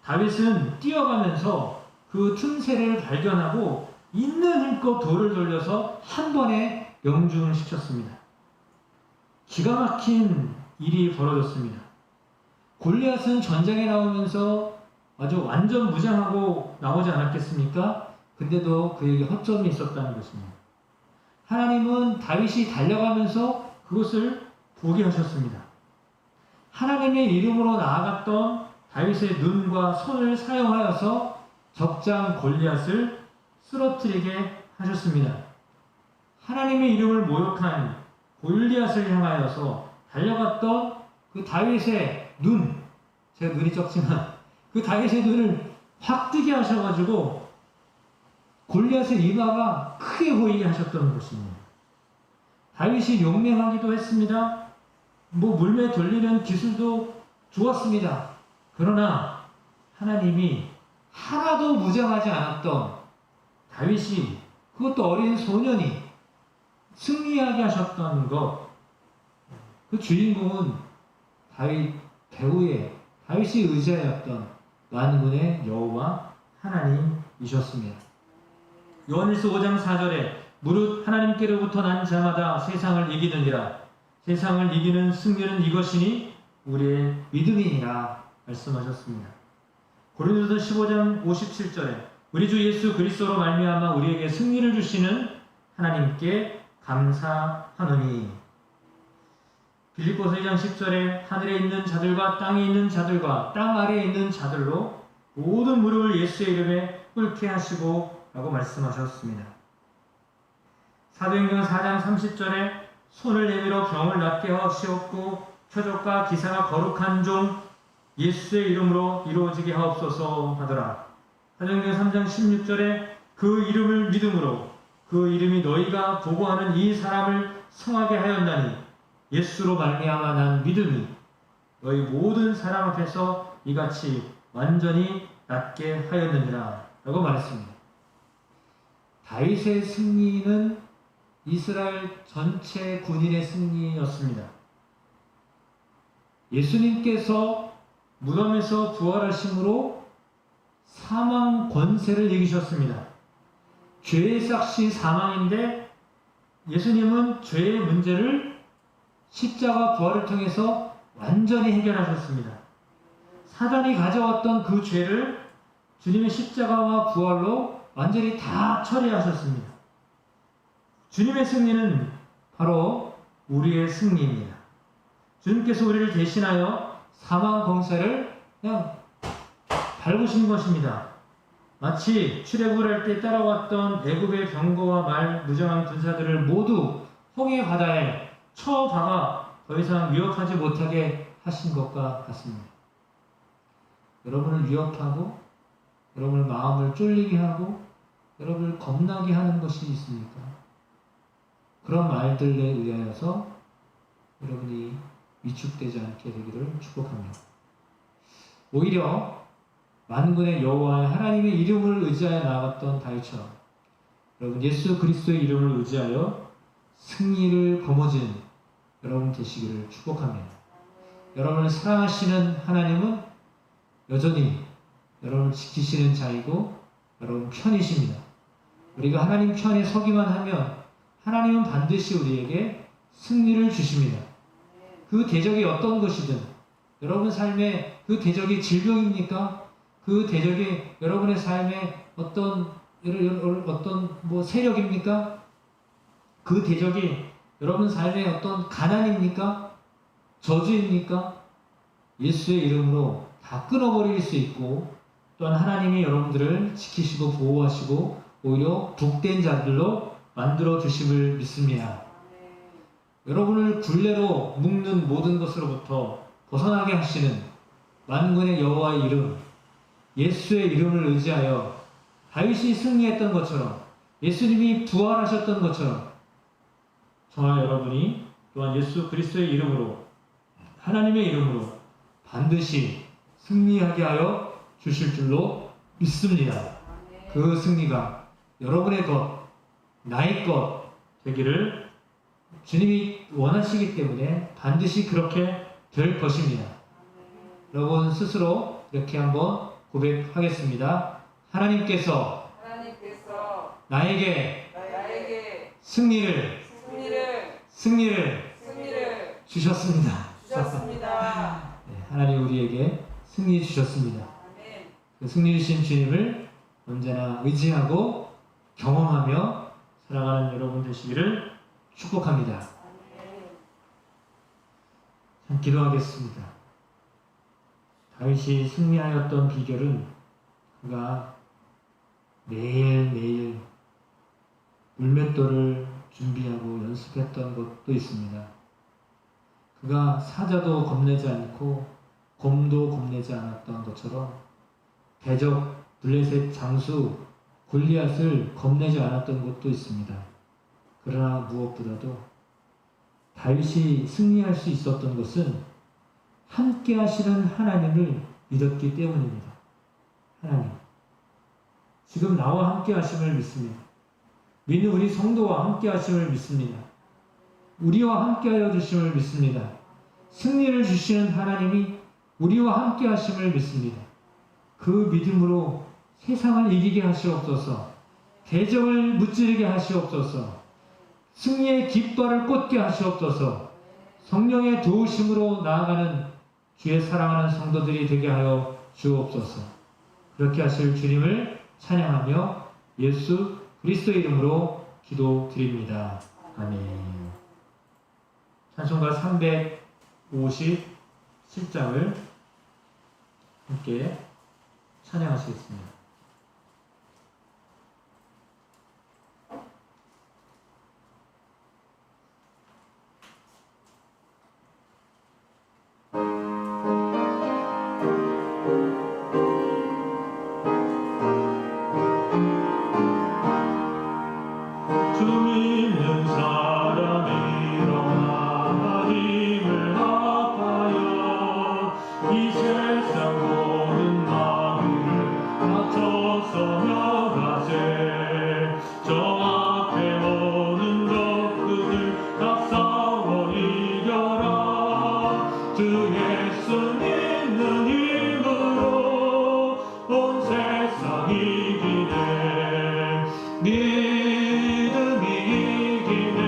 다윗은 뛰어가면서 그 틈새를 발견하고 있는 힘껏 돌을 돌려서 한 번에 명중을 시켰습니다. 기가 막힌 일이 벌어졌습니다. 골리앗은 전쟁에 나오면서 아주 완전 무장하고 나오지 않았겠습니까? 근데도 그에게 허점이 있었다는 것입니다. 하나님은 다윗이 달려가면서 그것을 보게 하셨습니다. 하나님의 이름으로 나아갔던 다윗의 눈과 손을 사용하여서 적장 골리앗을 쓰러뜨리게 하셨습니다. 하나님의 이름을 모욕한 골리앗을 향하여서 달려갔던 그 다윗의 눈, 제가 눈이 적지만 그 다윗의 눈을 확 뜨게 하셔가지고 골리앗의 이마가 크게 보이게 하셨던 것입니다. 다윗이 용맹하기도 했습니다. 물매 돌리는 기술도 좋았습니다. 그러나 하나님이 하나도 무장하지 않았던 다윗이, 그것도 어린 소년이 승리하게 하셨던 것, 그 주인공은 다윗 배후에 다윗이 의지하였던 만군의 여호와 하나님이셨습니다. 요한일서 5장 4절에 무릇 하나님께로부터 난 자마다 세상을 이기느니라. 세상을 이기는 승리는 이것이니 우리의 믿음이니라 말씀하셨습니다. 고린도서 15장 57절에 우리 주 예수 그리스도로 말미암아 우리에게 승리를 주시는 하나님께 감사하노니. 빌립보서 2장 10절에 하늘에 있는 자들과 땅에 있는 자들과 땅 아래에 있는 자들로 모든 무릎을 예수의 이름에 꿇게 하시고 라고 말씀하셨습니다. 사도행전 4장 30절에 손을 내밀어 병을 낫게 하시옵고 표적과 기사가 거룩한 종 예수의 이름으로 이루어지게 하옵소서 하더라. 사도행전 3장 16절에 그 이름을 믿음으로 그 이름이 너희가 보고하는 이 사람을 성하게 하였나니 예수로 말미암아 난 믿음이 너희 모든 사람 앞에서 이같이 완전히 낫게 하였느니라 라고 말했습니다. 다윗의 승리는 이스라엘 전체 군인의 승리였습니다. 예수님께서 무덤에서 부활하심으로 사망 권세를 이기셨습니다. 죄의 삭시 사망인데 예수님은 죄의 문제를 십자가 부활을 통해서 완전히 해결하셨습니다. 사단이 가져왔던 그 죄를 주님의 십자가와 부활로 완전히 다 처리하셨습니다. 주님의 승리는 바로 우리의 승리입니다. 주님께서 우리를 대신하여 사망 권세를 그냥 밟으신 것입니다. 마치 출애굽을 할 때 따라왔던 애굽의 병거와 말 무장한 군사들을 모두 홍해 바다에 쳐박아 더 이상 위협하지 못하게 하신 것과 같습니다. 여러분을 위협하고 여러분의 마음을 쫄리게 하고 여러분을 겁나게 하는 것이 있습니까? 그런 말들에 의하여서 여러분이 위축되지 않게 되기를 축복합니다. 오히려 만군의 여호와의 하나님의 이름을 의지하여 나아갔던 다윗처럼 여러분 예수 그리스도의 이름을 의지하여 승리를 거머쥔 여러분 되시기를 축복합니다. 여러분을 사랑하시는 하나님은 여전히 여러분을 지키시는 자이고 여러분 편이십니다. 우리가 하나님 편에 서기만 하면 하나님은 반드시 우리에게 승리를 주십니다. 그 대적이 어떤 것이든, 여러분 삶에 그 대적이 질병입니까? 그 대적이 여러분의 삶에 어떤 세력입니까? 그 대적이 여러분 삶에 어떤 가난입니까? 저주입니까? 예수의 이름으로 다 끊어버릴 수 있고, 또한 하나님이 여러분들을 지키시고 보호하시고 오히려 복된 자들로 만들어 주심을 믿습니다. 여러분을 굴레로 묶는 모든 것으로부터 벗어나게 하시는 만군의 여호와의 이름, 예수의 이름을 의지하여 다윗이 승리했던 것처럼, 예수님이 부활하셨던 것처럼, 저와 여러분이 또한 예수 그리스도의 이름으로, 하나님의 이름으로 반드시 승리하게 하여 주실 줄로 믿습니다. 그 승리가 여러분의 것, 나의 것 되기를 주님이 원하시기 때문에 반드시 그렇게 될 것입니다. 여러분 스스로 이렇게 한번 고백하겠습니다. 하나님께서 나에게 승리를 주셨습니다. 네, 하나님 우리에게 승리 주셨습니다. 그 승리 주신 주님을 언제나 의지하고 경험하며 살아가는 여러분 되시기를 축복합니다. 참 기도하겠습니다. 다윗이 승리하였던 비결은 그가 매일매일 물맷돌을 준비하고 연습했던 것도 있습니다. 그가 사자도 겁내지 않고 곰도 겁내지 않았던 것처럼 대적 블레셋 장수 골리앗을 겁내지 않았던 것도 있습니다. 그러나 무엇보다도 다윗이 승리할 수 있었던 것은 함께 하시는 하나님을 믿었기 때문입니다. 하나님, 지금 나와 함께 하심을 믿습니다. 믿는 우리 성도와 함께 하심을 믿습니다. 우리와 함께 하여 주심을 믿습니다. 승리를 주시는 하나님이 우리와 함께 하심을 믿습니다. 그 믿음으로 세상을 이기게 하시옵소서, 대적을 무찌르게 하시옵소서, 승리의 깃발을 꽂게 하시옵소서, 성령의 도우심으로 나아가는 주의 사랑하는 성도들이 되게 하여 주옵소서. 그렇게 하실 주님을 찬양하며 예수 그리스도의 이름으로 기도드립니다. 아멘. 찬송가 357장을 함께 찬양하시겠습니다. 주 믿는 사람 일어나 힘을 합하여 이 세상 모든 마음을 맞춰서 멸하세. 저 앞에 오는 적그들 다 싸워 이겨라. 주 예수 믿는 힘으로 온 세상 이기네. 믿음이 이기네.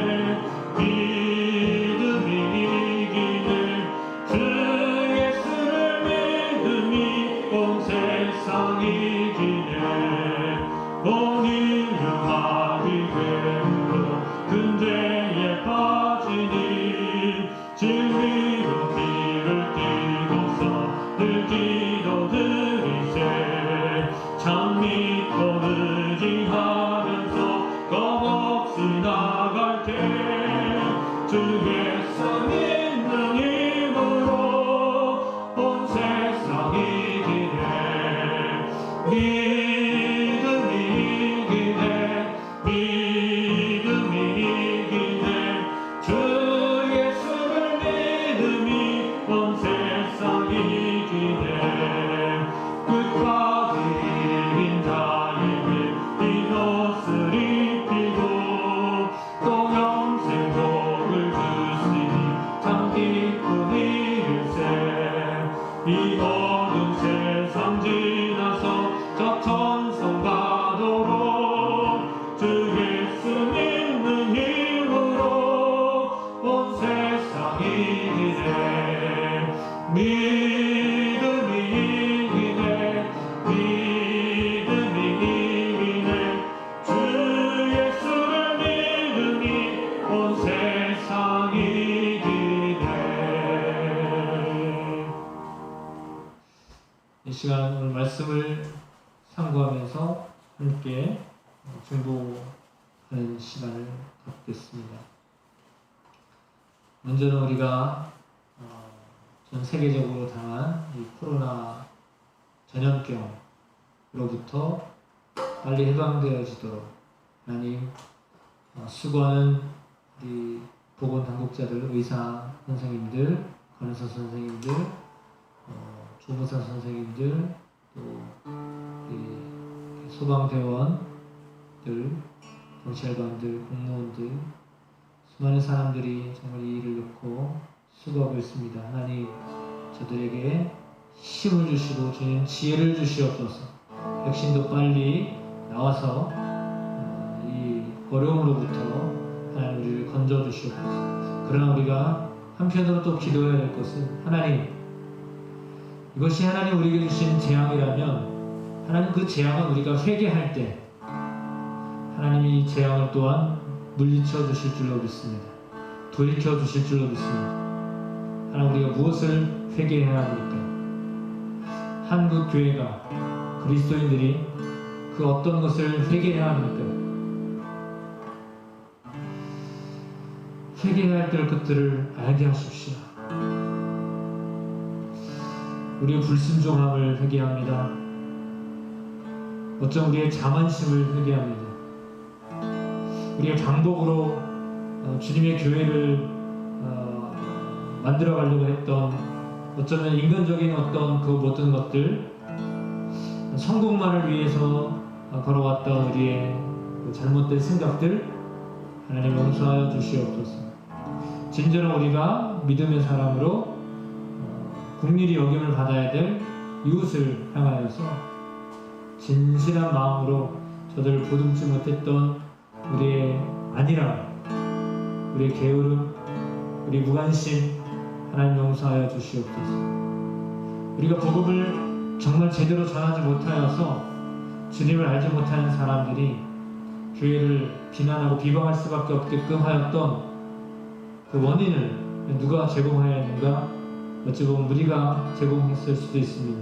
중보하는 시간을 갖겠습니다. 먼저는 우리가 전 세계적으로 당한 이 코로나 전염병으로부터 빨리 해방되어지도록 하나님 수고하는 우리 보건당국자들, 의사 선생님들, 간호사 선생님들, 조무사 선생님들, 또 우리 소방대원들, 경찰관들, 공무원들, 수많은 사람들이 정말 이 일을 놓고 수고하고 있습니다. 하나님 저들에게 힘을 주시고 주님 지혜를 주시옵소서. 백신도 빨리 나와서 이 어려움으로부터 하나님 우리를 건져 주시옵소서. 그러나 우리가 한편으로 또 기도해야 될 것은 하나님, 이것이 하나님 우리에게 주신 재앙이라면 하나님 그 재앙은 우리가 회개할 때 하나님이 이 재앙을 또한 물리쳐 주실 줄로 믿습니다. 돌이켜 주실 줄로 믿습니다. 하나님 우리가 무엇을 회개해야 합니까? 한국 교회가 그리스도인들이 그 어떤 것을 회개해야 합니까? 회개해야 할 것들을 알게 하십시오. 우리의 불순종함을 회개합니다. 어쩜 우리의 자만심을 회개합니다. 우리의 방법으로 주님의 교회를 만들어 가려고 했던 어쩌면 인간적인 어떤 그 모든 것들, 성공만을 위해서 걸어왔던 우리의 그 잘못된 생각들 하나님 용서하여 주시옵소서. 진정한 우리가 믿음의 사람으로 긍휼히 여김을 받아야 될 이웃을 향하여서 진실한 마음으로 저들을 보듬지 못했던 우리의 안일함, 우리의 게으름, 우리 무관심 하나님 용서하여 주시옵소서. 우리가 복음을 정말 제대로 전하지 못하여서 주님을 알지 못하는 사람들이 교회를 비난하고 비방할 수밖에 없게끔 하였던 그 원인을 누가 제공하였는가? 어찌 보면 우리가 제공했을 수도 있습니다.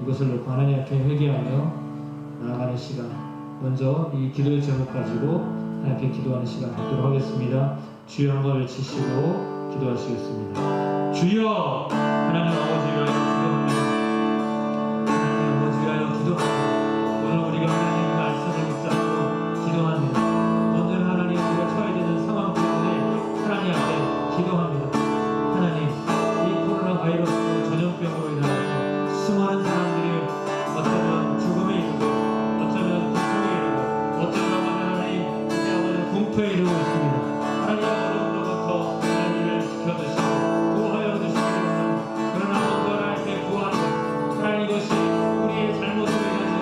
이것을 놓고 하나님 앞에 회개하며 나아가는 시간, 먼저 이 기도의 제목 가지고 하나님 앞에 기도하는 시간 갖도록 하겠습니다. 주여 한번 외치시고 기도하시겠습니다. 주여! 하나님 아버지 위하여 기도합니다. 하나님 아버지 위하여 기도합니다. 오늘 우리가 하나님 말씀을 붙잡고 기도합니다. 오늘 하나님 우리가 처해 되는 상황 때문에 하나님 앞에 기도합니다. 하나님, 이 코로나 바이러스 전염병으로 인하여 수많은 사람들이 어쩌면 죽음에 이르고 어쩌면 고통에 이르고 어쩌면 하나님 이제 아버지 공포에 이르고 있습니다. 하나님 어려움으로부터 하나님을 지켜주시고 구하여 주시기 바랍니다. 그러나 먼저 하나님께 구하는 하나님, 이것이 우리의 잘못으로 인하여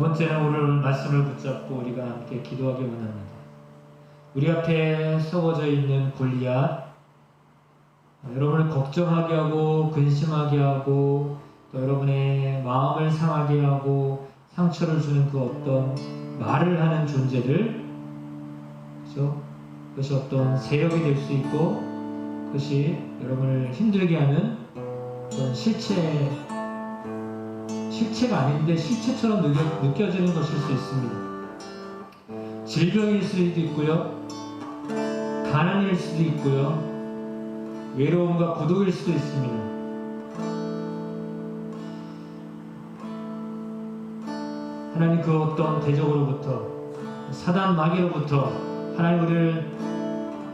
번째는 오늘 말씀을 붙잡고 우리가 함께 기도하기 원합니다. 우리 앞에 썩어져 있는 골리앗, 여러분을 걱정하게 하고 근심하게 하고 또 여러분의 마음을 상하게 하고 상처를 주는 그 어떤 말을 하는 존재들, 그렇죠? 그것이 어떤 세력이 될 수 있고 그것이 여러분을 힘들게 하는 어떤 실체가 아닌데 실체처럼 느껴지는 것일 수 있습니다. 질병일 수도 있고요, 가난일 수도 있고요, 외로움과 고독일 수도 있습니다. 하나님 그 어떤 대적으로부터, 사단 마귀로부터 하나님 우리를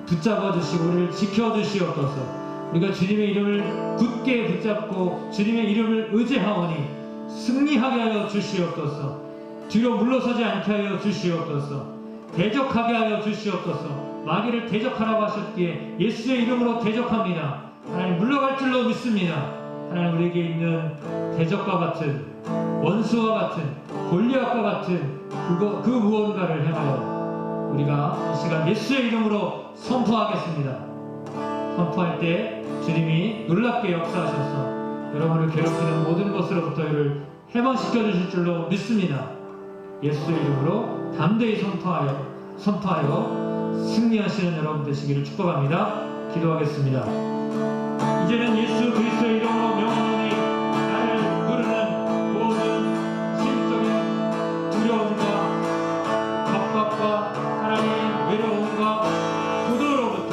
붙잡아 주시고 우리를 지켜 주시옵소서. 우리가 주님의 이름을 굳게 붙잡고 주님의 이름을 의지하오니 승리하게 하여 주시옵소서. 뒤로 물러서지 않게 하여 주시옵소서. 대적하게 하여 주시옵소서. 마귀를 대적하라고 하셨기에 예수의 이름으로 대적합니다. 하나님 물러갈 줄로 믿습니다. 하나님 우리에게 있는 대적과 같은, 원수와 같은, 골리앗과 같은 그 무언가를 행하여 우리가 이 시간 예수의 이름으로 선포하겠습니다. 선포할 때 주님이 놀랍게 역사하셔서 여러분을 괴롭히는 모든 것으로부터 이를 해방시켜 주실 줄로 믿습니다. 예수의 이름으로 담대히 선포하여 승리하시는 여러분 되시기를 축복합니다. 기도하겠습니다. 이제는 예수 그리스도의 이름으로 명하노니 나를 부르는 모든 심적인 두려움과 압박과 하나님 외로움과 고도로부터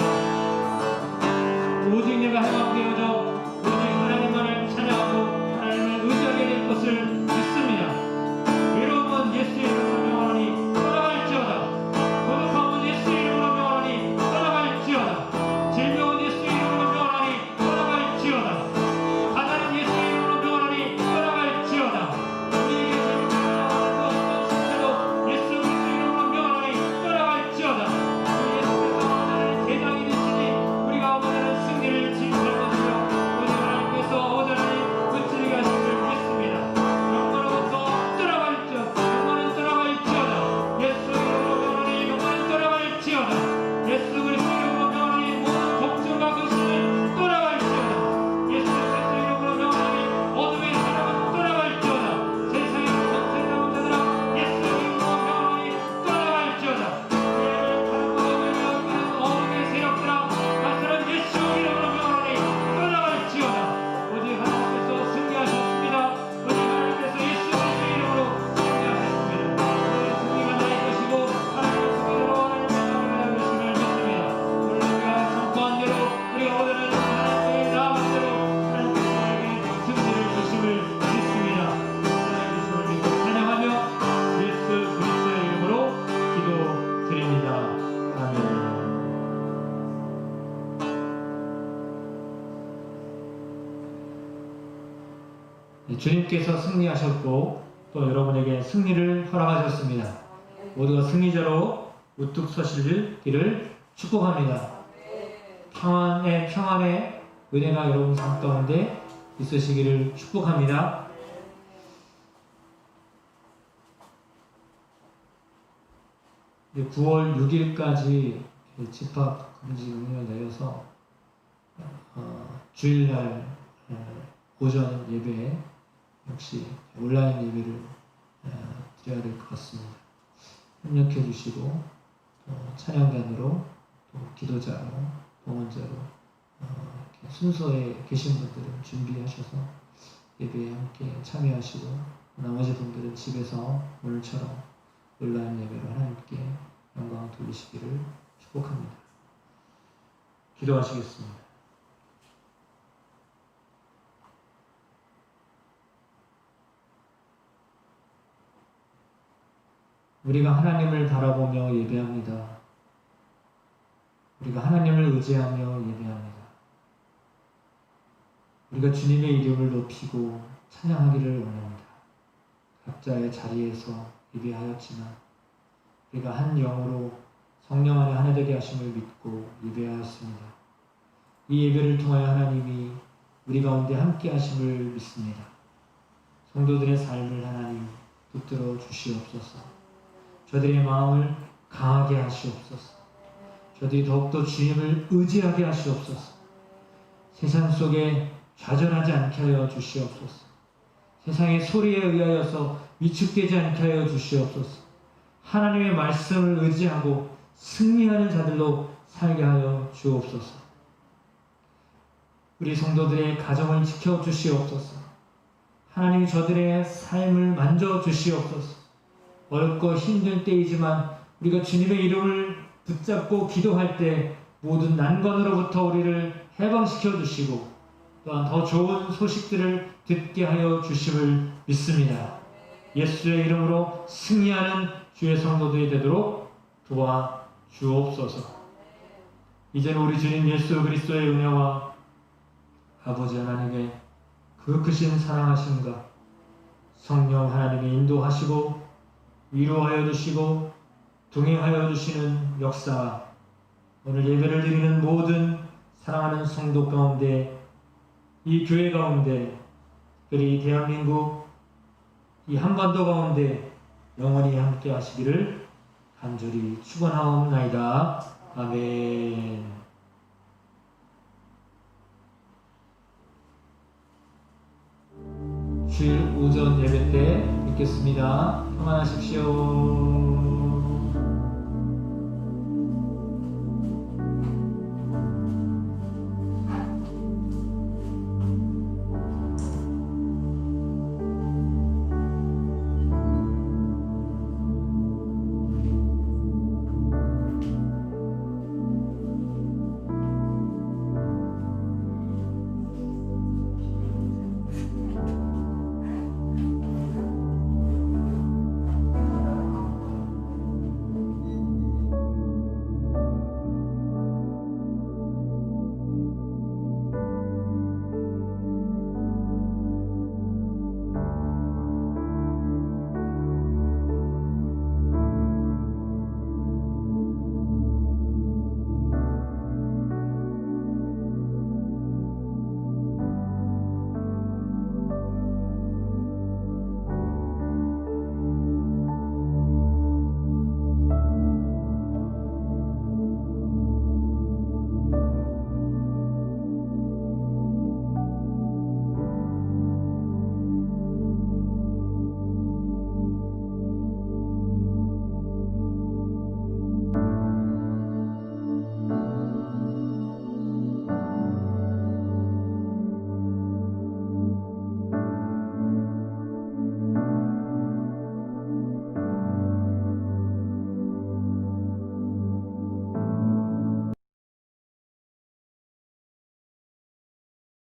오직 내가 해방되어져 오직 하나님만을 찬양하고 하나님을 의지하게 될 것을 믿습니다. 외로움은 예수의 이름으로 명하노니 떠나갈지어다. 고독함은 예수의 이름으로 명하노니 떠나갈지어다. 질병은 예수의 이름으로 명하노니 떠나갈지어다. 가난은 예수의 이름으로 명하노니 떠나갈지어다. 우리에게 재물을 어떤 실체도 예수 그리스도의 이름으로 명하노니 떠나갈지어다. 예수께서 오늘 대장이 되시니 우리가 오늘은 승리를 지켜할 것이며 오늘 하나님께서 오늘 은총이 하시기를 믿습니다. 영광으로부터 떠나갈지어다. 영광은 떠나갈지어다. 예수 이름으로 명하노니 영광은 떠나갈지어다. 예수 그리스도 이름으로 명하노니 모든 걱정과 근심은 떠나갈지어다. 예수 그리스도 이름으로 명하노니 어둠의 사람은 떠나갈지어다. 세상의 권세를 잡은 자들아 예수 이름으로 명하노니 떠나갈지어다. 예를 가르고 있는 어둠의 세력들아 나사는 예수 이름으로 명하노니 떠나갈지어다. 오직 하나님께서 승리하셨습니다. 오직 하나님께서 예수 그리스도의 이름으로 승리하셨습니다. 오늘 승리가 나의 것이고 하나님의 승리로 하나님의 나라를 하심을 믿습니다. 오늘 우리가 선포한 대로 우리가 오늘은 하나님의 나아간 대로 하나님께서 승리를 주심을 믿습니다. 하나님의 주심을 믿고 찬양하며 예수 그리스도의 이름으로 기도드립니다. 아멘. 주님께서 승리하셨고 또 여러분에게 승리를 허락하셨습니다. 모두가 승리자로 우뚝 서시기를 축복합니다. 평안의 은혜가 여러분 삶 가운데 있으시기를 축복합니다. 이제 9월 6일까지 집합 금지 명령을 내려서 주일날 오전 예배 역시 온라인 예배를 드려야 될 것 같습니다. 협력해 주시고 또 찬양단으로 또 기도자로 봉헌자로 이렇게 순서에 계신 분들은 준비하셔서 예배에 함께 참여하시고 나머지 분들은 집에서 오늘처럼 온라인 예배로 하나님께 영광을 돌리시기를 축복합니다. 기도하시겠습니다. 우리가 하나님을 바라보며 예배합니다. 우리가 하나님을 의지하며 예배합니다. 우리가 주님의 이름을 높이고 찬양하기를 원합니다. 각자의 자리에서 예배하였지만 우리가 한 영으로 성령 안에 하나 되게 하심을 믿고 예배하였습니다. 이 예배를 통하여 하나님이 우리 가운데 함께 하심을 믿습니다. 성도들의 삶을 하나님 붙들어 주시옵소서. 저들의 마음을 강하게 하시옵소서. 저들이 더욱더 주님을 의지하게 하시옵소서. 세상 속에 좌절하지 않게 하여 주시옵소서. 세상의 소리에 의하여서 위축되지 않게 하여 주시옵소서. 하나님의 말씀을 의지하고 승리하는 자들로 살게 하여 주옵소서. 우리 성도들의 가정을 지켜 주시옵소서. 하나님이 저들의 삶을 만져 주시옵소서. 어렵고 힘들 때이지만 우리가 주님의 이름을 붙잡고 기도할 때 모든 난관으로부터 우리를 해방시켜 주시고 또한 더 좋은 소식들을 듣게 하여 주심을 믿습니다. 예수의 이름으로 승리하는 주의 성도들이 되도록 도와 주옵소서. 이제는 우리 주님 예수 그리스도의 은혜와 아버지 하나님의 그 크신 사랑하심과 성령 하나님의 인도하시고 위로하여 주시고 동행하여 주시는 역사와 오늘 예배를 드리는 모든 사랑하는 성도 가운데, 이 교회 가운데, 특별히 대한민국 이 한반도 가운데 영원히 함께 하시기를 간절히 축원하옵나이다. 아멘. 주일 오전 예배 때 뵙겠습니다. 평안하십시오.